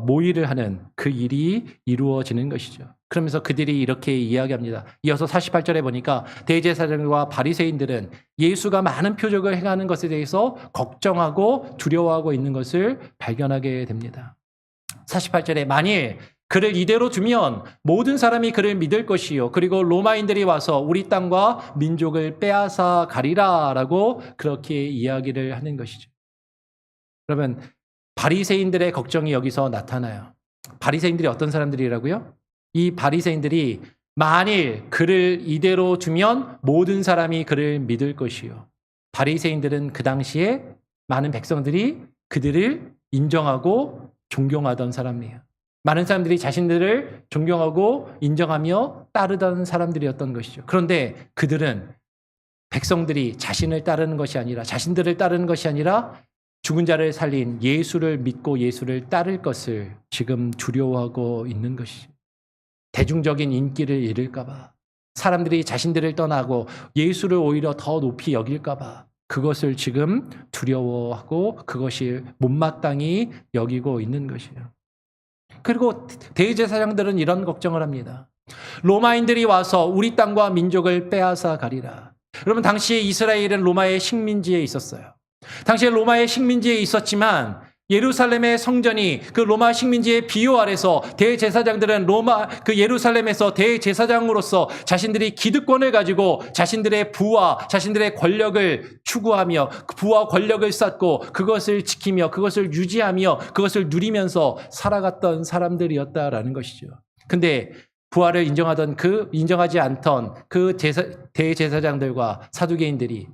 모의를 하는 그 일이 이루어지는 것이죠. 그러면서 그들이 이렇게 이야기합니다. 이어서 48절에 보니까 대제사장과 바리새인들은 예수가 많은 표적을 행하는 것에 대해서 걱정하고 두려워하고 있는 것을 발견하게 됩니다. 48절에 만일 그를 이대로 두면 모든 사람이 그를 믿을 것이요 그리고 로마인들이 와서 우리 땅과 민족을 빼앗아 가리라라고 그렇게 이야기를 하는 것이죠. 그러면 바리새인들의 걱정이 여기서 나타나요. 바리새인들이 어떤 사람들이라고요? 이 바리새인들이 만일 그를 이대로 두면 모든 사람이 그를 믿을 것이요. 바리새인들은 그 당시에 많은 백성들이 그들을 인정하고 존경하던 사람이에요. 많은 사람들이 자신들을 존경하고 인정하며 따르던 사람들이었던 것이죠. 그런데 그들은 백성들이 자신을 따르는 것이 아니라 자신들을 따르는 것이 아니라 죽은 자를 살린 예수를 믿고 예수를 따를 것을 지금 두려워하고 있는 것이죠. 대중적인 인기를 잃을까 봐, 사람들이 자신들을 떠나고 예수를 오히려 더 높이 여길까 봐 그것을 지금 두려워하고 그것이 못마땅히 여기고 있는 것이에요. 그리고 대제사장들은 이런 걱정을 합니다. 로마인들이 와서 우리 땅과 민족을 빼앗아 가리라. 여러분, 당시에 이스라엘은 로마의 식민지에 있었어요. 당시에 로마의 식민지에 있었지만 예루살렘의 성전이 그 로마 식민지의 비호 아래서 대제사장들은 예루살렘에서 대제사장으로서 자신들이 기득권을 가지고 자신들의 부와 자신들의 권력을 추구하며 그 부와 권력을 쌓고 그것을 지키며 그것을 유지하며 그것을 누리면서 살아갔던 사람들이었다라는 것이죠. 근데 부활을 인정하지 않던 그 대제사장들과 사두개인들이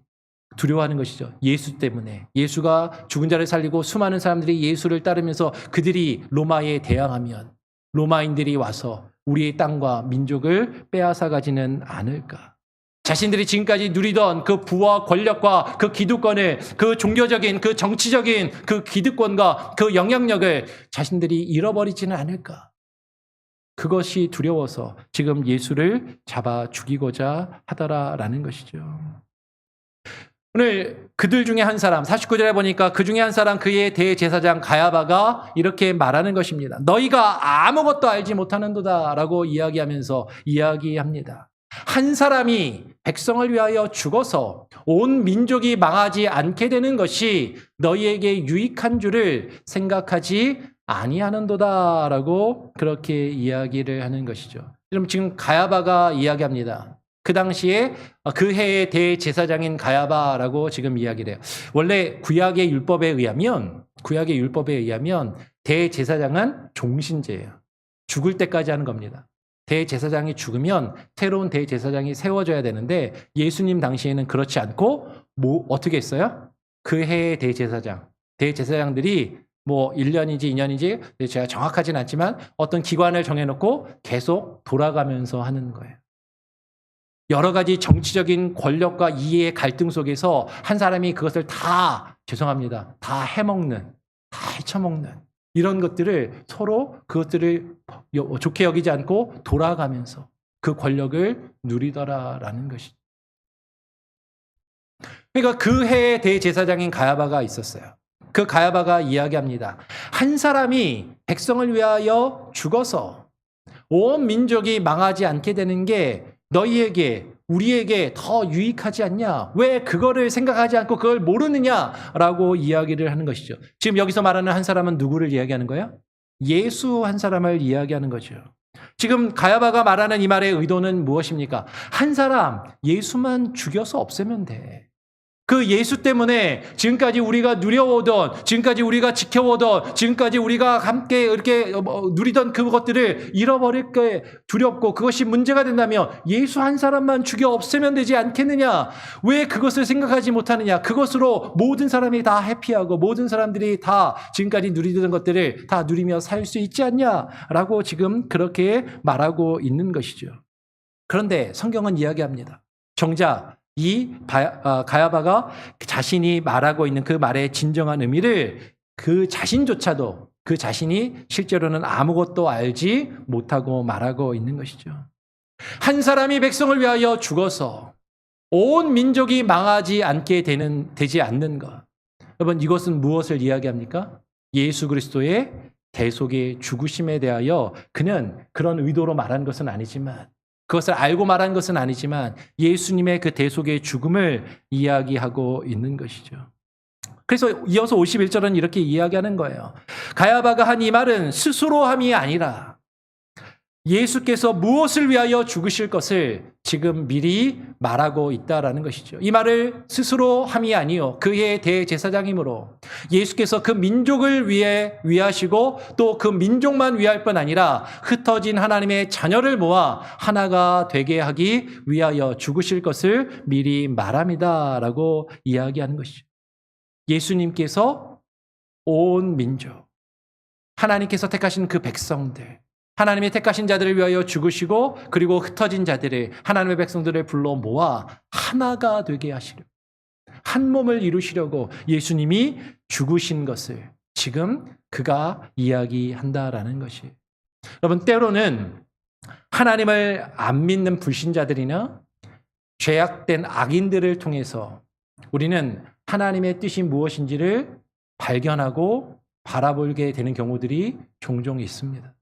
두려워하는 것이죠. 예수 때문에. 예수가 죽은 자를 살리고 수많은 사람들이 예수를 따르면서 그들이 로마에 대항하면 로마인들이 와서 우리의 땅과 민족을 빼앗아 가지는 않을까. 자신들이 지금까지 누리던 그 부와 권력과 그 기득권을, 그 종교적인, 그 정치적인 그 기득권과 그 영향력을 자신들이 잃어버리지는 않을까. 그것이 두려워서 지금 예수를 잡아 죽이고자 하더라라는 것이죠. 오늘 그들 중에 한 사람, 49절에 보니까 그 중에 한 사람, 그의 대제사장 가야바가 이렇게 말하는 것입니다. 너희가 아무것도 알지 못하는도다 라고 이야기합니다. 한 사람이 백성을 위하여 죽어서 온 민족이 망하지 않게 되는 것이 너희에게 유익한 줄을 생각하지 아니하는도다 라고 그렇게 이야기를 하는 것이죠. 그럼 지금 가야바가 이야기합니다. 그 당시에 그 해의 대제사장인 가야바라고 지금 이야기를 해요. 원래 구약의 율법에 의하면 대제사장은 종신제예요. 죽을 때까지 하는 겁니다. 대제사장이 죽으면 새로운 대제사장이 세워져야 되는데 예수님 당시에는 그렇지 않고 어떻게 했어요? 그 해의 대제사장들이 1년인지 2년인지 제가 정확하진 않지만 어떤 기관을 정해놓고 계속 돌아가면서 하는 거예요. 여러 가지 정치적인 권력과 이해의 갈등 속에서 한 사람이 그것을 다 헤쳐먹는 이런 것들을 서로 그것들을 좋게 여기지 않고 돌아가면서 그 권력을 누리더라라는 것이죠. 그러니까 그 해의 대제사장인 가야바가 있었어요. 그 가야바가 이야기합니다. 한 사람이 백성을 위하여 죽어서 온 민족이 망하지 않게 되는 게 너희에게, 우리에게 더 유익하지 않냐? 왜 그거를 생각하지 않고 그걸 모르느냐라고 이야기를 하는 것이죠. 지금 여기서 말하는 한 사람은 누구를 이야기하는 거예요? 예수 한 사람을 이야기하는 거죠. 지금 가야바가 말하는 이 말의 의도는 무엇입니까? 한 사람, 예수만 죽여서 없애면 돼. 그 예수 때문에 지금까지 우리가 누려오던, 지금까지 우리가 지켜오던, 지금까지 우리가 함께 이렇게 누리던 그것들을 잃어버릴 게 두렵고 그것이 문제가 된다면 예수 한 사람만 죽여 없애면 되지 않겠느냐? 왜 그것을 생각하지 못하느냐? 그것으로 모든 사람이 다 해피하고 모든 사람들이 다 지금까지 누리던 것들을 다 누리며 살 수 있지 않냐라고 지금 그렇게 말하고 있는 것이죠. 그런데 성경은 이야기합니다. 정작 이 가야바가 자신이 말하고 있는 그 말의 진정한 의미를 그 자신이 실제로는 아무것도 알지 못하고 말하고 있는 것이죠. 한 사람이 백성을 위하여 죽어서 온 민족이 망하지 않게 되지 않는 것. 여러분, 이것은 무엇을 이야기합니까? 예수 그리스도의 대속의 죽으심에 대하여 그는 그런 의도로 말한 것은 아니지만, 그것을 알고 말한 것은 아니지만 예수님의 그 대속의 죽음을 이야기하고 있는 것이죠. 그래서 이어서 51절은 이렇게 이야기하는 거예요. 가야바가 한 이 말은 스스로 함이 아니라 예수께서 무엇을 위하여 죽으실 것을 지금 미리 말하고 있다라는 것이죠. 이 말을 스스로 함이 아니요 그의 대제사장이므로 예수께서 그 민족을 위하시고 또 그 민족만 위할 뿐 아니라 흩어진 하나님의 자녀를 모아 하나가 되게 하기 위하여 죽으실 것을 미리 말합니다라고 이야기하는 것이죠. 예수님께서 온 민족, 하나님께서 택하신 그 백성들, 하나님의 택하신 자들을 위하여 죽으시고 그리고 흩어진 자들을, 하나님의 백성들을 불러 모아 하나가 되게 하시려고, 한 몸을 이루시려고 예수님이 죽으신 것을 지금 그가 이야기한다라는 것이. 여러분, 때로는 하나님을 안 믿는 불신자들이나 죄악된 악인들을 통해서 우리는 하나님의 뜻이 무엇인지를 발견하고 바라보게 되는 경우들이 종종 있습니다.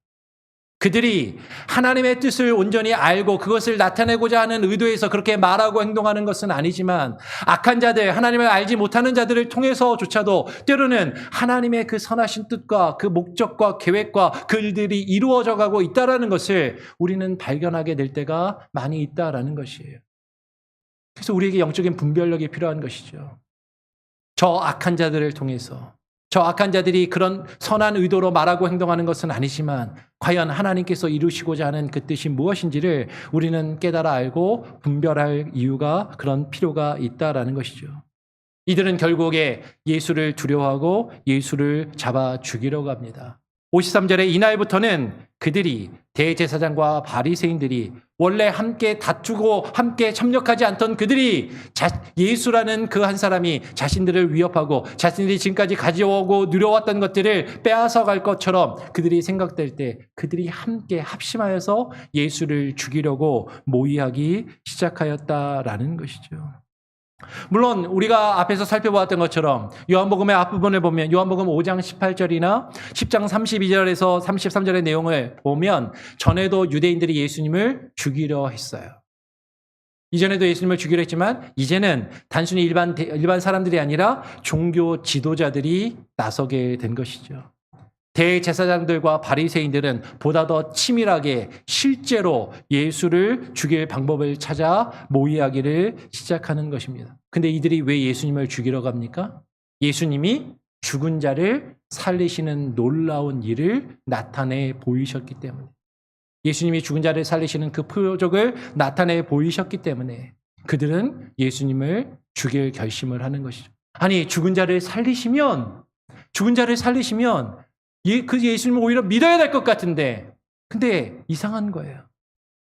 그들이 하나님의 뜻을 온전히 알고 그것을 나타내고자 하는 의도에서 그렇게 말하고 행동하는 것은 아니지만 악한 자들, 하나님을 알지 못하는 자들을 통해서조차도 때로는 하나님의 그 선하신 뜻과 그 목적과 계획과 그 일들이 이루어져 가고 있다는 것을 우리는 발견하게 될 때가 많이 있다라는 것이에요. 그래서 우리에게 영적인 분별력이 필요한 것이죠. 저 악한 자들을 통해서, 저 악한 자들이 그런 선한 의도로 말하고 행동하는 것은 아니지만 과연 하나님께서 이루시고자 하는 그 뜻이 무엇인지를 우리는 깨달아 알고 분별할 이유가, 그런 필요가 있다라는 것이죠. 이들은 결국에 예수를 두려워하고 예수를 잡아 죽이려고 합니다. 53절에 이날부터는 그들이, 대제사장과 바리새인들이, 원래 함께 다투고 함께 협력하지 않던 그들이 예수라는 그 한 사람이 자신들을 위협하고 자신들이 지금까지 가져오고 누려왔던 것들을 빼앗아 갈 것처럼 그들이 생각될 때 그들이 함께 합심하여서 예수를 죽이려고 모의하기 시작하였다라는 것이죠. 물론 우리가 앞에서 살펴보았던 것처럼 요한복음의 앞부분을 보면 요한복음 5장 18절이나 10장 32절에서 33절의 내용을 보면 전에도 유대인들이 예수님을 죽이려 했어요. 이전에도 예수님을 죽이려 했지만 이제는 단순히 일반 사람들이 아니라 종교 지도자들이 나서게 된 것이죠. 대제사장들과 바리새인들은 보다 더 치밀하게 실제로 예수를 죽일 방법을 찾아 모의하기를 시작하는 것입니다. 근데 이들이 왜 예수님을 죽이러 갑니까? 예수님이 죽은 자를 살리시는 놀라운 일을 나타내 보이셨기 때문에, 예수님이 죽은 자를 살리시는 그 표적을 나타내 보이셨기 때문에 그들은 예수님을 죽일 결심을 하는 것이죠. 아니, 죽은 자를 살리시면 그 예수님을 오히려 믿어야 될 것 같은데, 근데 이상한 거예요.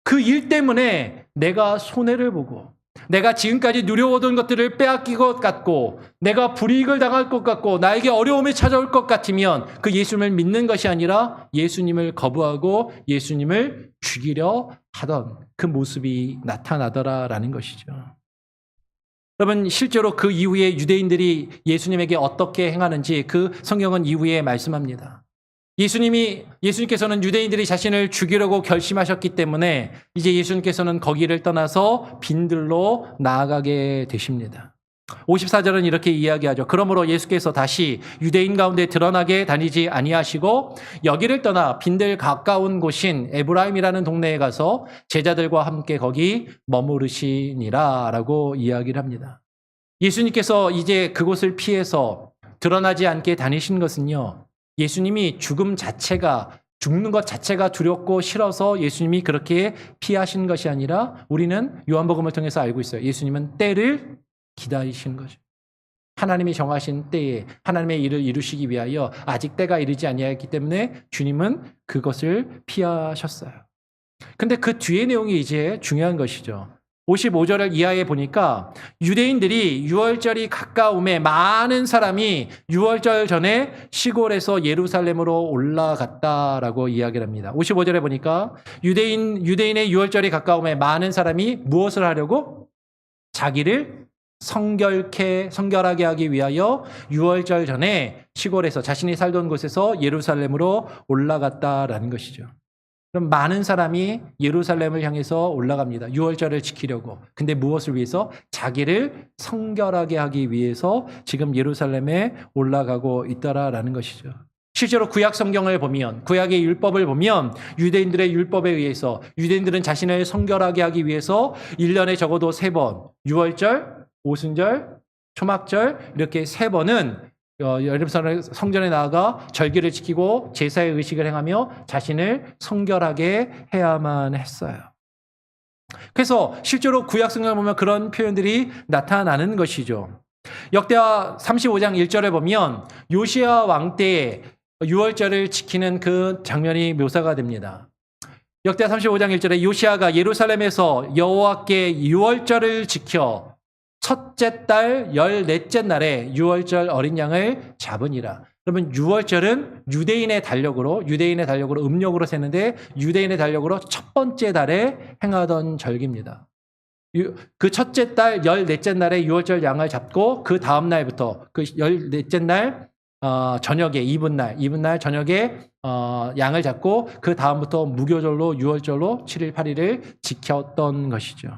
그 일 때문에 내가 손해를 보고 내가 지금까지 누려오던 것들을 빼앗길 것 같고 내가 불이익을 당할 것 같고 나에게 어려움이 찾아올 것 같으면 그 예수님을 믿는 것이 아니라 예수님을 거부하고 예수님을 죽이려 하던 그 모습이 나타나더라라는 것이죠. 여러분, 실제로 그 이후에 유대인들이 예수님에게 어떻게 행하는지 그 성경은 이후에 말씀합니다. 예수님께서는 유대인들이 자신을 죽이려고 결심하셨기 때문에 이제 예수님께서는 거기를 떠나서 빈들로 나아가게 되십니다. 54절은 이렇게 이야기하죠. 그러므로 예수께서 다시 유대인 가운데 드러나게 다니지 아니하시고 여기를 떠나 빈들 가까운 곳인 에브라임이라는 동네에 가서 제자들과 함께 거기 머무르시니라 라고 이야기를 합니다. 예수님께서 이제 그곳을 피해서 드러나지 않게 다니신 것은요, 예수님이 죽는 것 자체가 두렵고 싫어서 예수님이 그렇게 피하신 것이 아니라 우리는 요한복음을 통해서 알고 있어요. 예수님은 때를 기다리신 거죠. 하나님이 정하신 때에 하나님의 일을 이루시기 위하여 아직 때가 이르지 아니하였기 때문에 주님은 그것을 피하셨어요. 근데 그 뒤의 내용이 이제 중요한 것이죠. 55절을 이하에 보니까 유대인들이 유월절이 가까움에 많은 사람이 유월절 전에 시골에서 예루살렘으로 올라갔다라고 이야기를 합니다. 55절에 보니까 유대인의 유월절이 가까움에 많은 사람이 무엇을 하려고? 자기를 성결하게 하기 위하여 유월절 전에 시골에서 자신이 살던 곳에서 예루살렘으로 올라갔다라는 것이죠. 그럼 많은 사람이 예루살렘을 향해서 올라갑니다. 유월절을 지키려고. 근데 무엇을 위해서? 자기를 성결하게 하기 위해서 지금 예루살렘에 올라가고 있다라는 것이죠. 실제로 구약 성경을 보면, 구약의 율법을 보면 유대인들의 율법에 의해서 유대인들은 자신을 성결하게 하기 위해서 1년에 적어도 3번, 유월절, 오순절, 초막절 이렇게 3번은 예루살렘 성전에 나아가 절기를 지키고 제사의 의식을 행하며 자신을 성결하게 해야만 했어요. 그래서 실제로 구약 성경을 보면 그런 표현들이 나타나는 것이죠. 역대하 35장 1절에 보면 요시야 왕 때에 유월절을 지키는 그 장면이 묘사가 됩니다. 역대하 35장 1절에 요시야가 예루살렘에서 여호와께 유월절을 지켜 첫째 달 14째 날에 유월절 어린 양을 잡으니라. 그러면 유월절은 유대인의 달력으로 음력으로 세는데 유대인의 달력으로 첫 번째 달에 행하던 절기입니다. 그 첫째 달 14째 날에 유월절 양을 잡고 그 다음 날부터 그 14째 날 저녁에 이브날 저녁에 양을 잡고 그 다음부터 무교절로 유월절로 7일 8일을 지켰던 것이죠.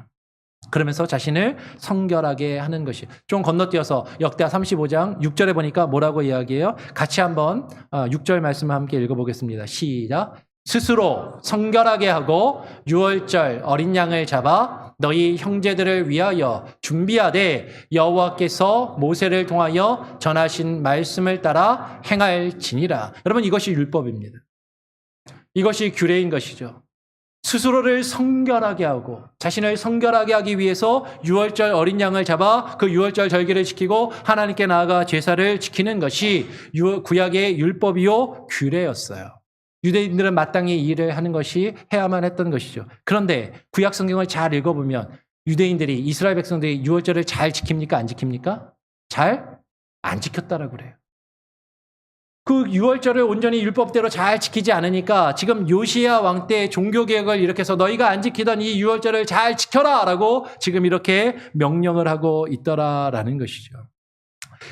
그러면서 자신을 성결하게 하는 것이. 좀 건너뛰어서 역대하 35장 6절에 보니까 뭐라고 이야기해요? 같이 한번 6절 말씀을 함께 읽어보겠습니다. 시작. 스스로 성결하게 하고 유월절 어린 양을 잡아 너희 형제들을 위하여 준비하되 여호와께서 모세를 통하여 전하신 말씀을 따라 행할지니라. 여러분, 이것이 율법입니다. 이것이 규례인 것이죠. 스스로를 성결하게 하고 자신을 성결하게 하기 위해서 유월절 어린 양을 잡아 그 유월절 절기를 지키고 하나님께 나아가 제사를 지키는 것이 구약의 율법이요 규례였어요. 유대인들은 마땅히 이 일을 하는 것이 해야만 했던 것이죠. 그런데 구약 성경을 잘 읽어보면 유대인들이 이스라엘 백성들이 유월절을 잘 지킵니까? 안 지킵니까? 잘 안 지켰다라고 그래요. 그 유월절을 온전히 율법대로 잘 지키지 않으니까 지금 요시야 왕 때 종교개혁을 일으켜서 너희가 안 지키던 이 유월절을 잘 지켜라 라고 지금 이렇게 명령을 하고 있더라라는 것이죠.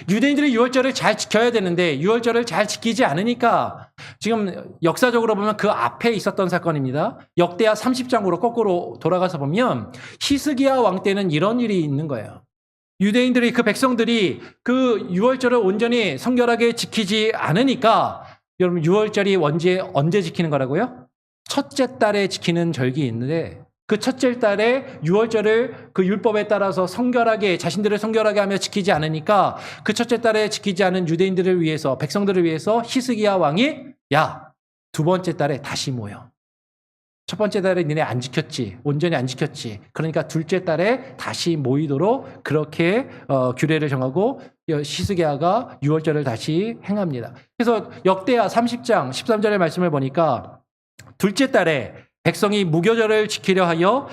유대인들이 유월절을 잘 지켜야 되는데 유월절을 잘 지키지 않으니까 지금 역사적으로 보면 그 앞에 있었던 사건입니다. 역대하 30장으로 거꾸로 돌아가서 보면 히스기야 왕 때는 이런 일이 있는 거예요. 유대인들이 그 백성들이 그 유월절을 온전히 성결하게 지키지 않으니까 여러분 유월절이 언제 지키는 거라고요? 첫째 달에 지키는 절기 있는데 그 첫째 달에 유월절을 그 율법에 따라서 성결하게 자신들을 성결하게 하며 지키지 않으니까 그 첫째 달에 지키지 않은 유대인들을 위해서 백성들을 위해서 히스기야 왕이 야, 두 번째 달에 다시 모여. 첫 번째 달에 니네 안 지켰지. 온전히 안 지켰지. 그러니까 둘째 달에 다시 모이도록 그렇게 규례를 정하고 히스기야가 유월절을 다시 행합니다. 그래서 역대하 30장 13절의 말씀을 보니까 둘째 달에 백성이 무교절을 지키려 하여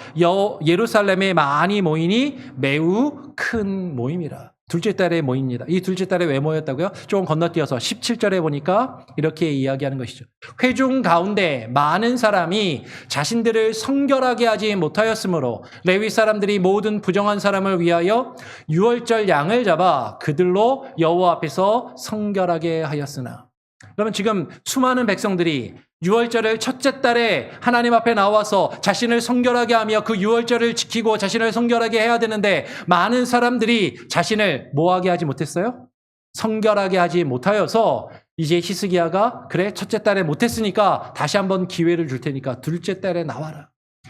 예루살렘에 많이 모이니 매우 큰 모임이라. 둘째 달에 모입니다. 이 둘째 달에 왜 모였다고요? 조금 건너뛰어서 17절에 보니까 이렇게 이야기하는 것이죠. 회중 가운데 많은 사람이 자신들을 성결하게 하지 못하였으므로 레위 사람들이 모든 부정한 사람을 위하여 유월절 양을 잡아 그들로 여호와 앞에서 성결하게 하였으나. 그러면 지금 수많은 백성들이 유월절을 첫째 달에 하나님 앞에 나와서 자신을 성결하게 하며 그 유월절을 지키고 자신을 성결하게 해야 되는데 많은 사람들이 자신을 뭐하게 하지 못했어요? 성결하게 하지 못하여서 이제 히스기야가 그래 첫째 달에 못했으니까 다시 한번 기회를 줄 테니까 둘째 달에 나와라.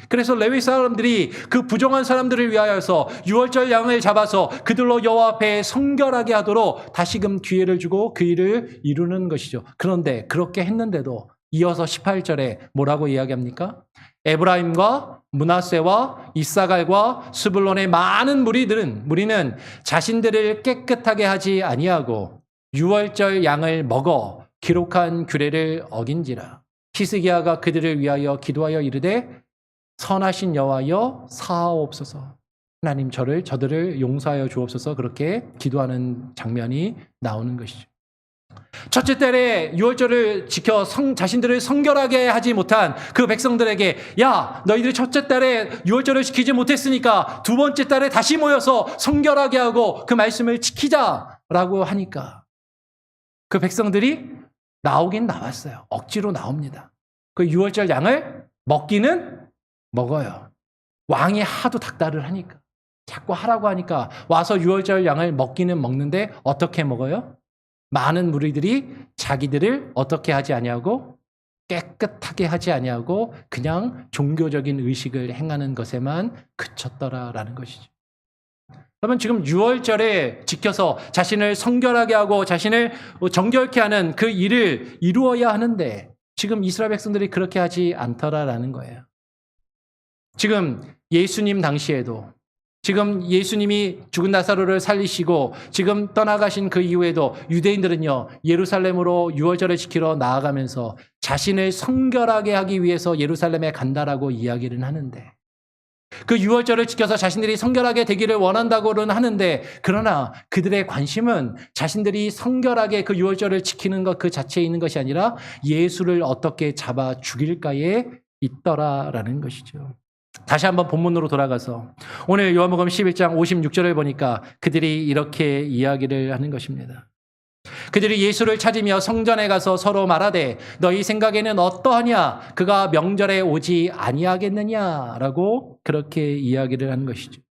그래서 레위 사람들이 그 부정한 사람들을 위하여서 유월절 양을 잡아서 그들로 여호와 앞에 성결하게 하도록 다시금 기회를 주고 그 일을 이루는 것이죠. 그런데 그렇게 했는데도 이어서 18절에 뭐라고 이야기합니까? 에브라임과 므낫세와 이사갈과 스불론의 많은 무리는 자신들을 깨끗하게 하지 아니하고 유월절 양을 먹어 기록한 규례를 어긴지라. 히스기야가 그들을 위하여 기도하여 이르되 선하신 여호와여 사하옵소서. 하나님 저들을 용서하여 주옵소서. 그렇게 기도하는 장면이 나오는 것이죠. 첫째 달에 유월절을 지켜 자신들을 성결하게 하지 못한 그 백성들에게 야, 너희들이 첫째 달에 유월절을 지키지 못했으니까 두 번째 달에 다시 모여서 성결하게 하고 그 말씀을 지키자라고 하니까 그 백성들이 나오긴 나왔어요. 억지로 나옵니다. 그 유월절 양을 먹기는 먹어요. 왕이 하도 닥달을 하니까 자꾸 하라고 하니까 와서 유월절 양을 먹기는 먹는데 어떻게 먹어요? 많은 무리들이 자기들을 어떻게 하지 아니하고 깨끗하게 하지 아니하고 그냥 종교적인 의식을 행하는 것에만 그쳤더라라는 것이죠. 그러면 지금 유월절에 지켜서 자신을 성결하게 하고 자신을 정결케 하는 그 일을 이루어야 하는데 지금 이스라엘 백성들이 그렇게 하지 않더라라는 거예요. 지금 예수님 당시에도 지금 예수님이 죽은 나사로를 살리시고 지금 떠나가신 그 이후에도 유대인들은요, 예루살렘으로 유월절을 지키러 나아가면서 자신을 성결하게 하기 위해서 예루살렘에 간다라고 이야기를 하는데 그 유월절을 지켜서 자신들이 성결하게 되기를 원한다고는 하는데 그러나 그들의 관심은 자신들이 성결하게 그 유월절을 지키는 것 그 자체에 있는 것이 아니라 예수를 어떻게 잡아 죽일까에 있더라라는 것이죠. 다시 한번 본문으로 돌아가서 오늘 요한복음 11장 56절을 보니까 그들이 이렇게 이야기를 하는 것입니다. 그들이 예수를 찾으며 성전에 가서 서로 말하되 너희 생각에는 어떠하냐? 그가 명절에 오지 아니하겠느냐라고 그렇게 이야기를 하는 것이죠.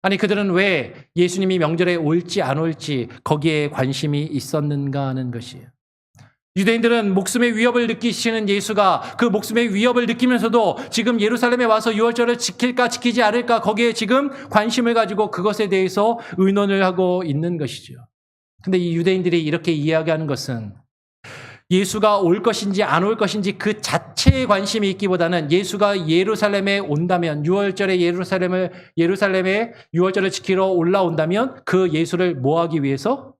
아니 그들은 왜 예수님이 명절에 올지 안 올지 거기에 관심이 있었는가 하는 것이에요. 유대인들은 목숨의 위협을 느끼시는 예수가 그 목숨의 위협을 느끼면서도 지금 예루살렘에 와서 유월절을 지킬까 지키지 않을까 거기에 지금 관심을 가지고 그것에 대해서 의논을 하고 있는 것이죠. 근데 이 유대인들이 이렇게 이야기하는 것은 예수가 올 것인지 안 올 것인지 그 자체에 관심이 있기보다는 예수가 예루살렘에 온다면 유월절에 예루살렘에 유월절을 지키러 올라온다면 그 예수를 뭐 하기 위해서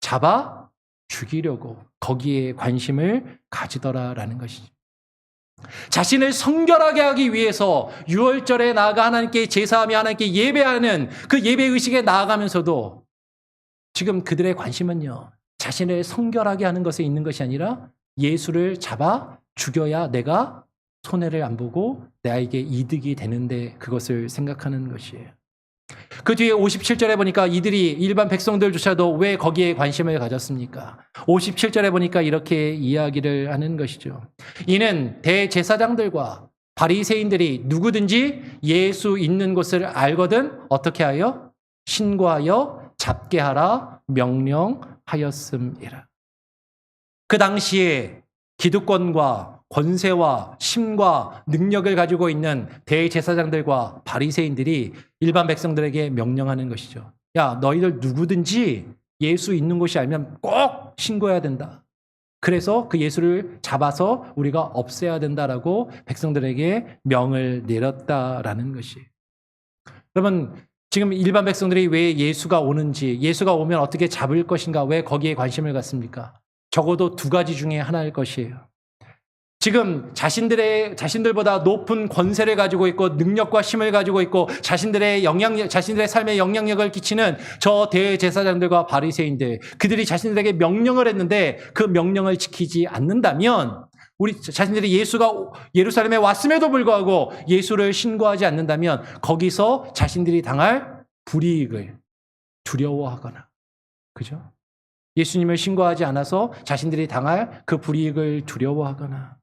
잡아 죽이려고 거기에 관심을 가지더라라는 것이죠. 자신을 성결하게 하기 위해서 유월절에 나아가 하나님께 제사하며 하나님께 예배하는 그 예배의식에 나아가면서도 지금 그들의 관심은요, 자신을 성결하게 하는 것에 있는 것이 아니라 예수를 잡아 죽여야 내가 손해를 안 보고 나에게 이득이 되는데 그것을 생각하는 것이에요. 그 뒤에 57절에 보니까 이들이 일반 백성들조차도 왜 거기에 관심을 가졌습니까? 57절에 보니까 이렇게 이야기를 하는 것이죠. 이는 대제사장들과 바리새인들이 누구든지 예수 있는 곳을 알거든 어떻게 하여? 신고하여 잡게 하라 명령하였음이라. 그 당시에 기득권과 권세와 힘과 능력을 가지고 있는 대제사장들과 바리새인들이 일반 백성들에게 명령하는 것이죠. 야, 너희들 누구든지 예수 있는 곳이 알면 꼭 신고해야 된다. 그래서 그 예수를 잡아서 우리가 없애야 된다라고 백성들에게 명을 내렸다라는 것이. 여러분, 지금 일반 백성들이 왜 예수가 오는지, 예수가 오면 어떻게 잡을 것인가, 왜 거기에 관심을 갖습니까? 적어도 두 가지 중에 하나일 것이에요. 지금 자신들보다 높은 권세를 가지고 있고 능력과 힘을 가지고 있고 자신들의 삶에 영향력을 끼치는 저 대제사장들과 바리새인들, 그들이 자신들에게 명령을 했는데 그 명령을 지키지 않는다면, 우리 자신들이 예수가 예루살렘에 왔음에도 불구하고 예수를 신고하지 않는다면 거기서 자신들이 당할 불이익을 두려워하거나, 그죠? 예수님을 신고하지 않아서 자신들이 당할 그 불이익을 두려워하거나,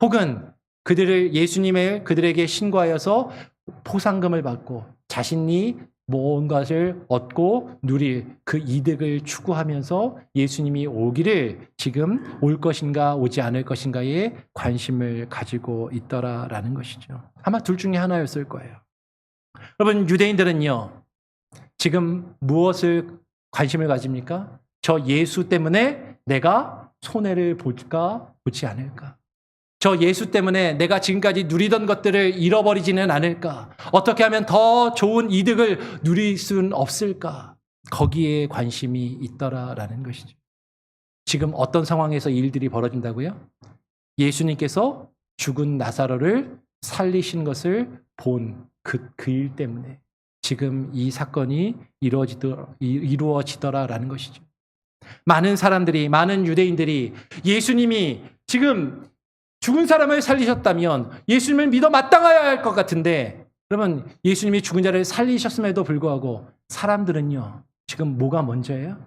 혹은 예수님을 그들에게 신고하여서 포상금을 받고 자신이 모은 것을 얻고 누릴 그 이득을 추구하면서 예수님이 오기를 지금 올 것인가 오지 않을 것인가에 관심을 가지고 있더라라는 것이죠. 아마 둘 중에 하나였을 거예요. 여러분, 유대인들은요, 지금 무엇을 관심을 가집니까? 저 예수 때문에 내가 손해를 볼까 보지 않을까? 저 예수 때문에 내가 지금까지 누리던 것들을 잃어버리지는 않을까? 어떻게 하면 더 좋은 이득을 누릴 수는 없을까? 거기에 관심이 있더라라는 것이죠. 지금 어떤 상황에서 일들이 벌어진다고요? 예수님께서 죽은 나사로를 살리신 것을 본 그 일 때문에 지금 이 사건이 이루어지더라라는 것이죠. 많은 유대인들이 예수님이 지금 죽은 사람을 살리셨다면 예수님을 믿어 마땅해야 할 것 같은데, 그러면 예수님이 죽은 자를 살리셨음에도 불구하고 사람들은요, 지금 뭐가 먼저예요?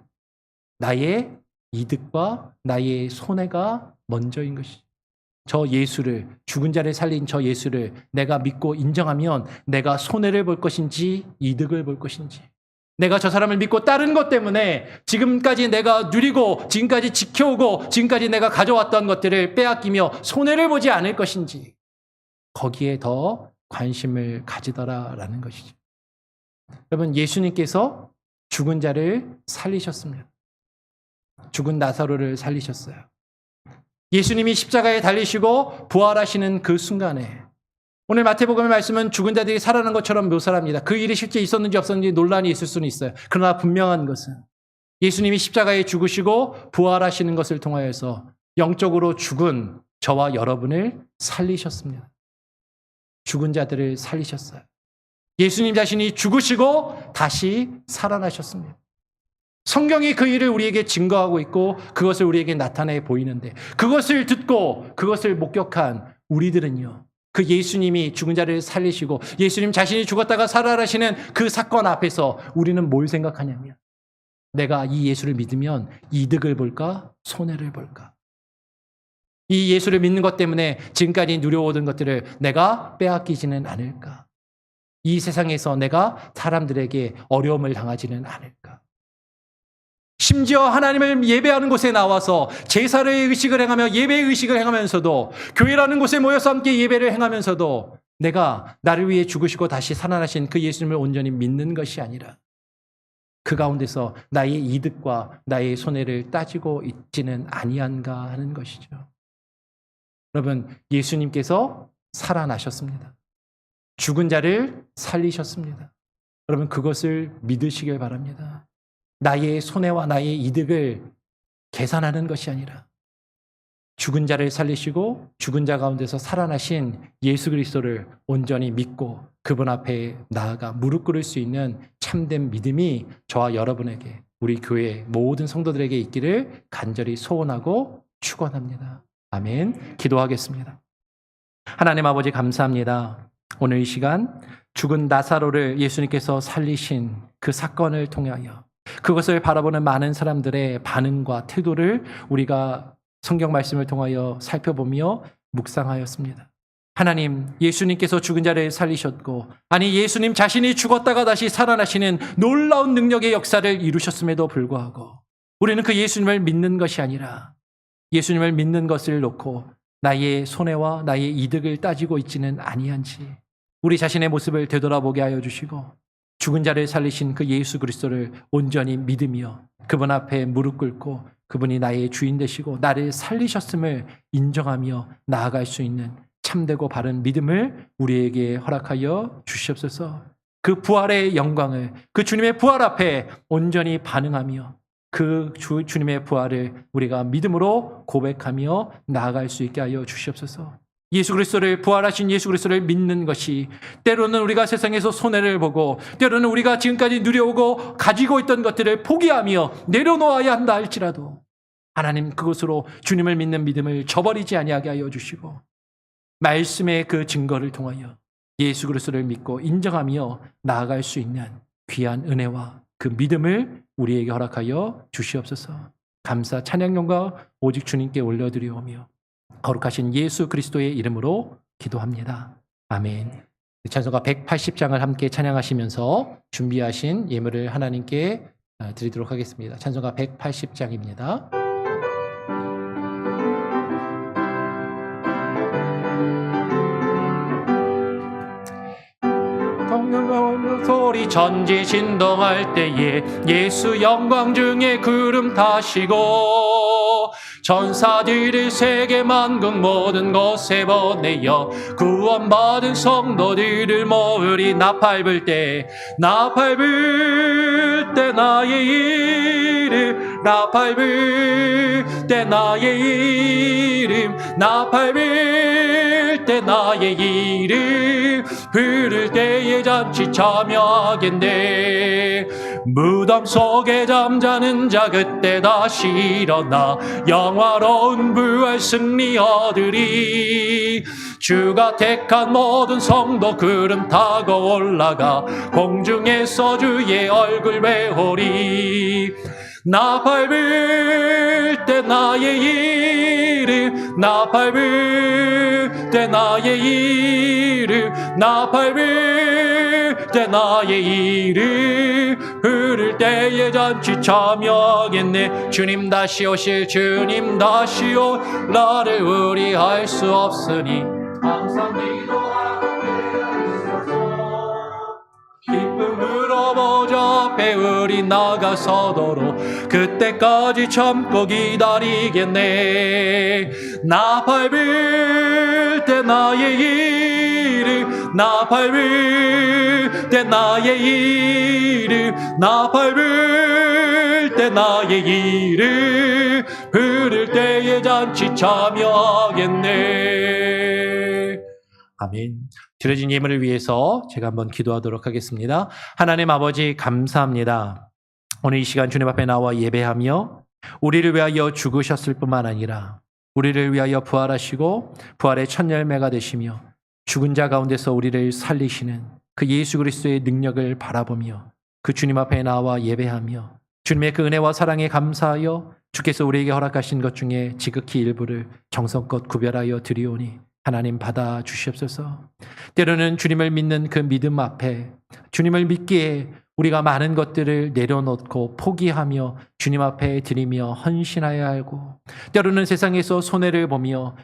나의 이득과 나의 손해가 먼저인 것이죠. 저 예수를, 죽은 자를 살린 저 예수를 내가 믿고 인정하면 내가 손해를 볼 것인지 이득을 볼 것인지, 내가 저 사람을 믿고 따른 것 때문에 지금까지 내가 누리고 지금까지 지켜오고 지금까지 내가 가져왔던 것들을 빼앗기며 손해를 보지 않을 것인지 거기에 더 관심을 가지더라라는 것이죠. 여러분, 예수님께서 죽은 자를 살리셨습니다. 죽은 나사로를 살리셨어요. 예수님이 십자가에 달리시고 부활하시는 그 순간에 오늘 마태복음의 말씀은 죽은 자들이 살아난 것처럼 묘사합니다. 그 일이 실제 있었는지 없었는지 논란이 있을 수는 있어요. 그러나 분명한 것은 예수님이 십자가에 죽으시고 부활하시는 것을 통하여서 영적으로 죽은 저와 여러분을 살리셨습니다. 죽은 자들을 살리셨어요. 예수님 자신이 죽으시고 다시 살아나셨습니다. 성경이 그 일을 우리에게 증거하고 있고 그것을 우리에게 나타내 보이는데 그것을 듣고 그것을 목격한 우리들은요. 그 예수님이 죽은 자를 살리시고 예수님 자신이 죽었다가 살아나시는 그 사건 앞에서 우리는 뭘 생각하냐면 내가 이 예수를 믿으면 이득을 볼까? 손해를 볼까? 이 예수를 믿는 것 때문에 지금까지 누려오던 것들을 내가 빼앗기지는 않을까? 이 세상에서 내가 사람들에게 어려움을 당하지는 않을까? 심지어 하나님을 예배하는 곳에 나와서 제사를 의식을 행하며 예배의 의식을 행하면서도 교회라는 곳에 모여서 함께 예배를 행하면서도 내가 나를 위해 죽으시고 다시 살아나신 그 예수님을 온전히 믿는 것이 아니라 그 가운데서 나의 이득과 나의 손해를 따지고 있지는 아니한가 하는 것이죠. 여러분, 예수님께서 살아나셨습니다. 죽은 자를 살리셨습니다. 여러분, 그것을 믿으시길 바랍니다. 나의 손해와 나의 이득을 계산하는 것이 아니라 죽은 자를 살리시고 죽은 자 가운데서 살아나신 예수 그리스도를 온전히 믿고 그분 앞에 나아가 무릎 꿇을 수 있는 참된 믿음이 저와 여러분에게 우리 교회 모든 성도들에게 있기를 간절히 소원하고 축원합니다. 아멘. 기도하겠습니다. 하나님 아버지 감사합니다. 오늘 이 시간 죽은 나사로를 예수님께서 살리신 그 사건을 통하여 그것을 바라보는 많은 사람들의 반응과 태도를 우리가 성경 말씀을 통하여 살펴보며 묵상하였습니다. 하나님, 예수님께서 죽은 자를 살리셨고, 아니 예수님 자신이 죽었다가 다시 살아나시는 놀라운 능력의 역사를 이루셨음에도 불구하고 우리는 그 예수님을 믿는 것이 아니라 예수님을 믿는 것을 놓고 나의 손해와 나의 이득을 따지고 있지는 아니한지 우리 자신의 모습을 되돌아보게 하여 주시고 죽은 자를 살리신 그 예수 그리스도를 온전히 믿으며 그분 앞에 무릎 꿇고 그분이 나의 주인 되시고 나를 살리셨음을 인정하며 나아갈 수 있는 참되고 바른 믿음을 우리에게 허락하여 주시옵소서. 그 부활의 영광을 그 주님의 부활 앞에 온전히 반응하며 그 주님의 부활을 우리가 믿음으로 고백하며 나아갈 수 있게 하여 주시옵소서. 예수 그리스도를 부활하신 예수 그리스도를 믿는 것이 때로는 우리가 세상에서 손해를 보고 때로는 우리가 지금까지 누려오고 가지고 있던 것들을 포기하며 내려놓아야 한다 할지라도 하나님 그것으로 주님을 믿는 믿음을 저버리지 아니하게 하여 주시고 말씀의 그 증거를 통하여 예수 그리스도를 믿고 인정하며 나아갈 수 있는 귀한 은혜와 그 믿음을 우리에게 허락하여 주시옵소서. 감사 찬양 영광 오직 주님께 올려드리오며 거룩하신 예수 그리스도의 이름으로 기도합니다. 아멘. 찬송가 180장을 함께 찬양하시면서 준비하신 예물을 하나님께 드리도록 하겠습니다. 찬송가 180장입니다. 소리 전지신동할 때에 예수 영광 중에 구름 타시고 전사들을 세계 만국 모든 곳에 보내어 구원받은 성도들을 모으리. 나 밟을 때 나의 이름 나 밟을 때 나의 이름 나 밟을 때 나의 이름 부를 때에 잠시 참여하겠네. 무덤 속에 잠자는 자 그때 다시 일어나 영화로운 부활 승리 얻으리. 주가 택한 모든 성도 구름 타고 올라가 공중에서 주의 얼굴 배우리. 나 밟을 때 나의 이름 나 밟을 때 나의 이름 나 밟을 때 나의 이름 부를 때에 잔치 참여하겠네. 주님 다시 오실 주님 다시 올 나를 우리 알 수 없으니 항상 기도하게 하소서. 기쁨으로 보좌 앞에 우리 나가서도록 그때까지 참고 기다리겠네. 나 밟을 때 나의 이름, 나 밟을 때 나의 이름, 나 밟을 때 나의 이름, 부를 때에 잔치 참여하겠네. 아멘. 드려진 예물을 위해서 제가 한번 기도하도록 하겠습니다. 하나님 아버지 감사합니다. 오늘 이 시간 주님 앞에 나와 예배하며 우리를 위하여 죽으셨을 뿐만 아니라 우리를 위하여 부활하시고 부활의 첫 열매가 되시며 죽은 자 가운데서 우리를 살리시는 그 예수 그리스도의 능력을 바라보며 그 주님 앞에 나와 예배하며 주님의 그 은혜와 사랑에 감사하여 주께서 우리에게 허락하신 것 중에 지극히 일부를 정성껏 구별하여 드리오니 하나님 받아 주시옵소서. 때로는 주님을 믿는 그 믿음 앞에 주님을 믿기에 우리가 많은 것들을 내려놓고 포기하며 주님 앞에 드리며 헌신하여야 하고, 때로는 세상에서 손해를 보며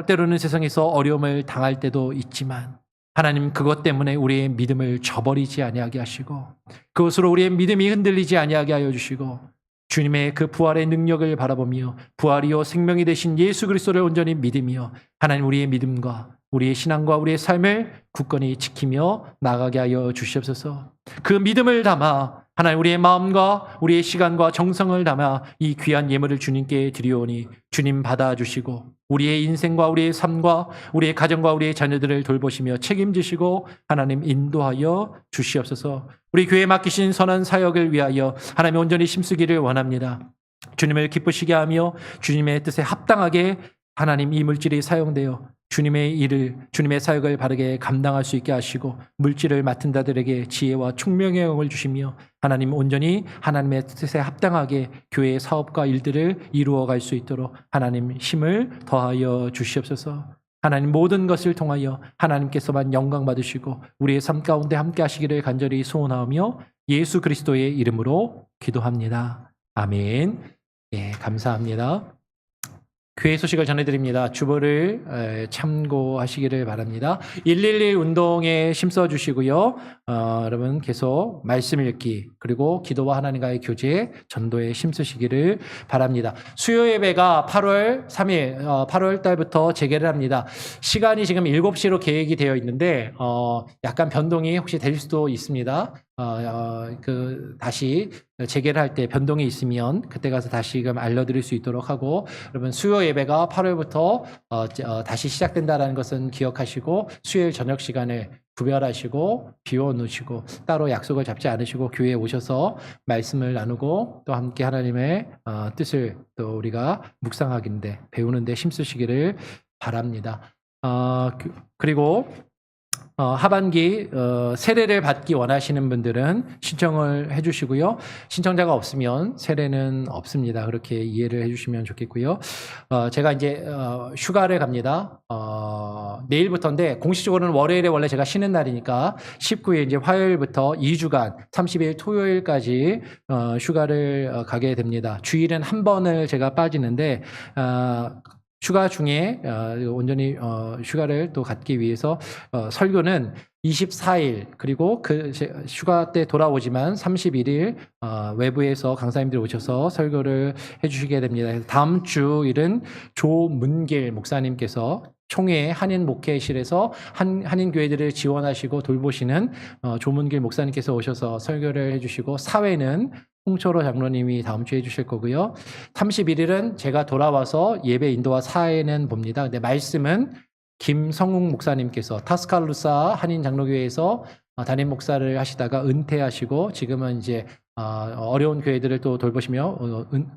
때로는 세상에서 어려움을 당할 때도 있지만 하나님 그것 때문에 우리의 믿음을 저버리지 아니하게 하시고 그것으로 우리의 믿음이 흔들리지 아니하게 하여 주시고 주님의 그 부활의 능력을 바라보며 부활이요 생명이 되신 예수 그리스도를 온전히 믿으며 하나님 우리의 믿음과 우리의 신앙과 우리의 삶을 굳건히 지키며 나가게 하여 주시옵소서. 그 믿음을 담아 하나님 우리의 마음과 우리의 시간과 정성을 담아 이 귀한 예물을 주님께 드리오니 주님 받아주시고 우리의 인생과 우리의 삶과 우리의 가정과 우리의 자녀들을 돌보시며 책임지시고 하나님 인도하여 주시옵소서. 우리 교회에 맡기신 선한 사역을 위하여 하나님 온전히 힘쓰기를 원합니다. 주님을 기쁘시게 하며 주님의 뜻에 합당하게 하나님 이 물질이 사용되어 주님의 일을, 주님의 사역을 바르게 감당할 수 있게 하시고 물질을 맡은 자들에게 지혜와 총명의 영을 주시며 하나님 온전히 하나님의 뜻에 합당하게 교회의 사업과 일들을 이루어갈 수 있도록 하나님 힘을 더하여 주시옵소서. 하나님 모든 것을 통하여 하나님께서만 영광 받으시고 우리의 삶 가운데 함께 하시기를 간절히 소원하며 예수 그리스도의 이름으로 기도합니다. 아멘. 예, 감사합니다. 교회 소식을 전해드립니다. 주보를 참고하시기를 바랍니다. 111 운동에 힘써주시고요. 여러분 계속 말씀 읽기 그리고 기도와 하나님과의 교제 전도에 힘쓰시기를 바랍니다. 수요 예배가 8월 3일 8월 달부터 재개를 합니다. 시간이 지금 7시로 계획이 되어 있는데 약간 변동이 혹시 될 수도 있습니다. 다시 재개를 할 때 변동이 있으면 그때 가서 다시금 알려드릴 수 있도록 하고, 여러분 수요 예배가 8월부터 다시 시작된다는 것은 기억하시고 수요일 저녁 시간을 구별하시고 비워놓으시고 따로 약속을 잡지 않으시고 교회에 오셔서 말씀을 나누고 또 함께 하나님의 뜻을 또 우리가 묵상하기인데 배우는데 힘쓰시기를 바랍니다. 그리고 하반기 세례를 받기 원하시는 분들은 신청을 해주시고요. 신청자가 없으면 세례는 없습니다. 그렇게 이해를 해주시면 좋겠고요. 제가 이제 휴가를 갑니다. 내일부터인데 공식적으로는 월요일에 원래 제가 쉬는 날이니까 19일 이제 화요일부터 2주간 30일 토요일까지 휴가를 가게 됩니다. 주일은 한 번을 제가 빠지는데 휴가 중에 온전히 휴가를 또 갖기 위해서 설교는 24일 그리고 그 휴가 때 돌아오지만 31일 외부에서 강사님들이 오셔서 설교를 해주시게 됩니다. 다음 주일은 조문길 목사님께서 총회 한인 목회실에서 한인 교회들을 지원하시고 돌보시는 조문길 목사님께서 오셔서 설교를 해주시고, 사회는 홍철호 장로님이 다음 주에 해주실 거고요. 31일은 제가 돌아와서 예배 인도와 사회는 봅니다. 근데 말씀은 김성웅 목사님께서 타스칼루사 한인 장로교회에서 담임 목사를 하시다가 은퇴하시고 지금은 이제 어려운 교회들을 또 돌보시며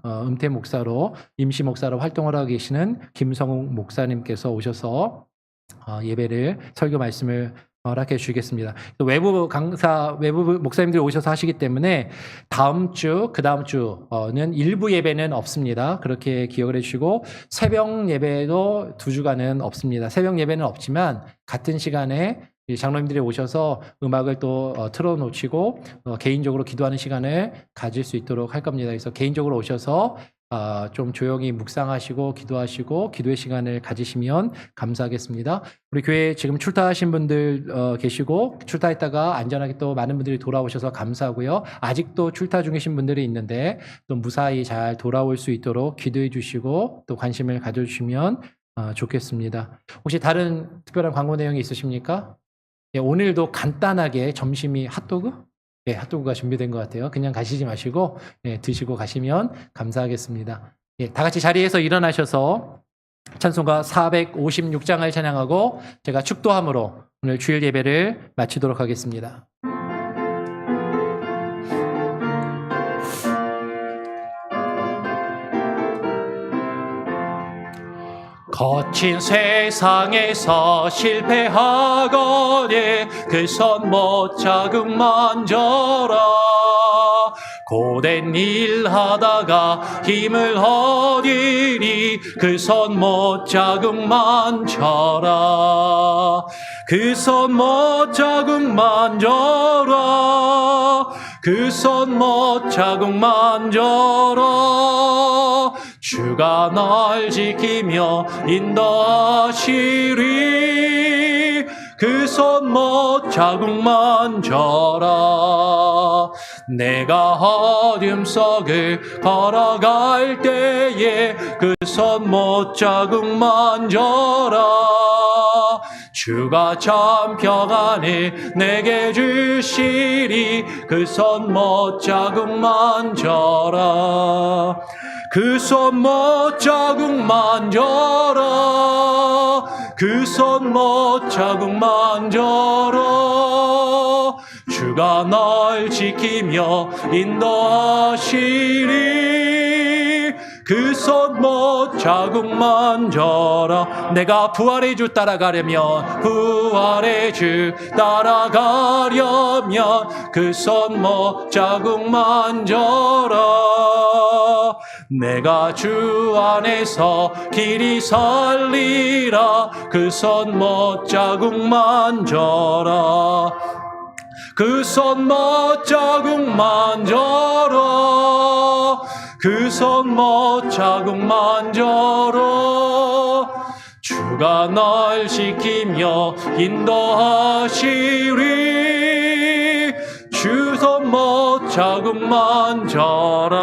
은퇴 목사로 임시 목사로 활동을 하고 계시는 김성웅 목사님께서 오셔서 예배를 설교 말씀을 허락해 주시겠습니다. 외부 목사님들이 오셔서 하시기 때문에 다음 주, 그 다음 주는 일부 예배는 없습니다. 그렇게 기억을 해주시고, 새벽 예배도 2주간은 없습니다. 새벽 예배는 없지만 같은 시간에 이 장로님들이 오셔서 음악을 또 틀어놓으시고 개인적으로 기도하는 시간을 가질 수 있도록 할 겁니다. 그래서 개인적으로 오셔서 좀 조용히 묵상하시고 기도하시고 기도의 시간을 가지시면 감사하겠습니다. 우리 교회에 지금 출타하신 분들 계시고 출타했다가 안전하게 또 많은 분들이 돌아오셔서 감사하고요. 아직도 출타 중이신 분들이 있는데 또 무사히 잘 돌아올 수 있도록 기도해 주시고 또 관심을 가져주시면 좋겠습니다. 혹시 다른 특별한 광고 내용이 있으십니까? 예, 오늘도 간단하게 점심이 핫도그? 예, 핫도그가 준비된 것 같아요. 그냥 가시지 마시고 드시고 가시면 감사하겠습니다. 예, 다 같이 자리에서 일어나셔서 찬송가 456장을 찬양하고 제가 축도함으로 오늘 주일 예배를 마치도록 하겠습니다. 거친 세상에서 실패하거니 그 손 못 자국 만져라. 고된 일 하다가 힘을 얻으리 그 손 못 자국 만져라. 그 손 못 자국 만져라. 그 손 못 자국 만져라. 주가 널 지키며 인도하시리 그 손 못 자국 만져라. 내가 어둠 속을 걸어갈 때에 그 손 못 자국 만져라. 주가 참 평안을 내게 주시리 그 손 못 자국 만져라. 그 손 못 자국 만져라. 그 손 못 자국 만져라. 주가 널 지키며 인도하시리 그 손 못 자국 만져라. 내가 부활의 주 따라가려면 부활의 주 따라가려면 그 손 못 자국 만져라. 내가 주 안에서 길이 살리라 그 손 못 자국 만져라. 그 손 못 자국 만져라. 그 손 못 자국 만져라. 주가 널 지키며 인도하시리 주 손 못 자국 만져라.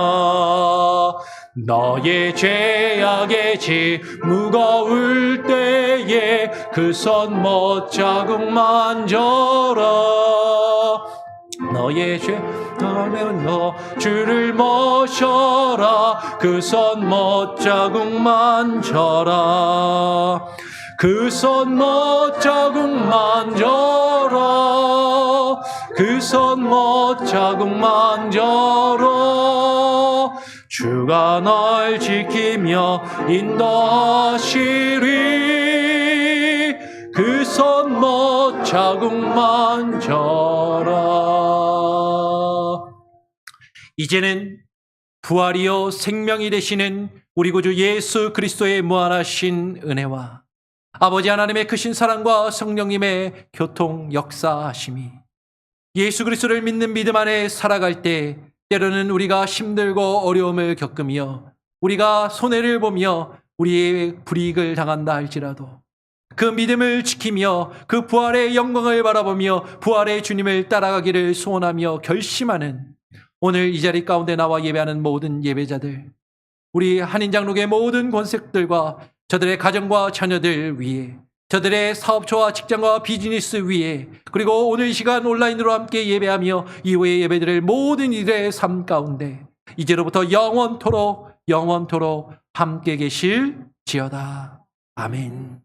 너의 죄악의 짐 무거울 때에 그 손 못 자국 만져라. 너의 죄 너 주를 모셔라. 그 손 못 자국 만져라. 그 손 못 자국 만져라. 그 손 못 자국 만져라. 주가 널 지키며 인도하시리 그 손 못 자국 만져라. 이제는 부활이요 생명이 되시는 우리 구주 예수 그리스도의 무한하신 은혜와 아버지 하나님의 크신 사랑과 성령님의 교통 역사하심이 예수 그리스도를 믿는 믿음 안에 살아갈 때 때로는 우리가 힘들고 어려움을 겪으며 우리가 손해를 보며 우리의 불이익을 당한다 할지라도 그 믿음을 지키며 그 부활의 영광을 바라보며 부활의 주님을 따라가기를 소원하며 결심하는 오늘 이 자리 가운데 나와 예배하는 모든 예배자들, 우리 한인장로교의 모든 권색들과 저들의 가정과 자녀들 위해, 저들의 사업처와 직장과 비즈니스 위에, 그리고 오늘 이 시간 온라인으로 함께 예배하며 이후에 예배드릴 모든 이들의 삶 가운데 이제로부터 영원토록 함께 계실지어다. 아멘.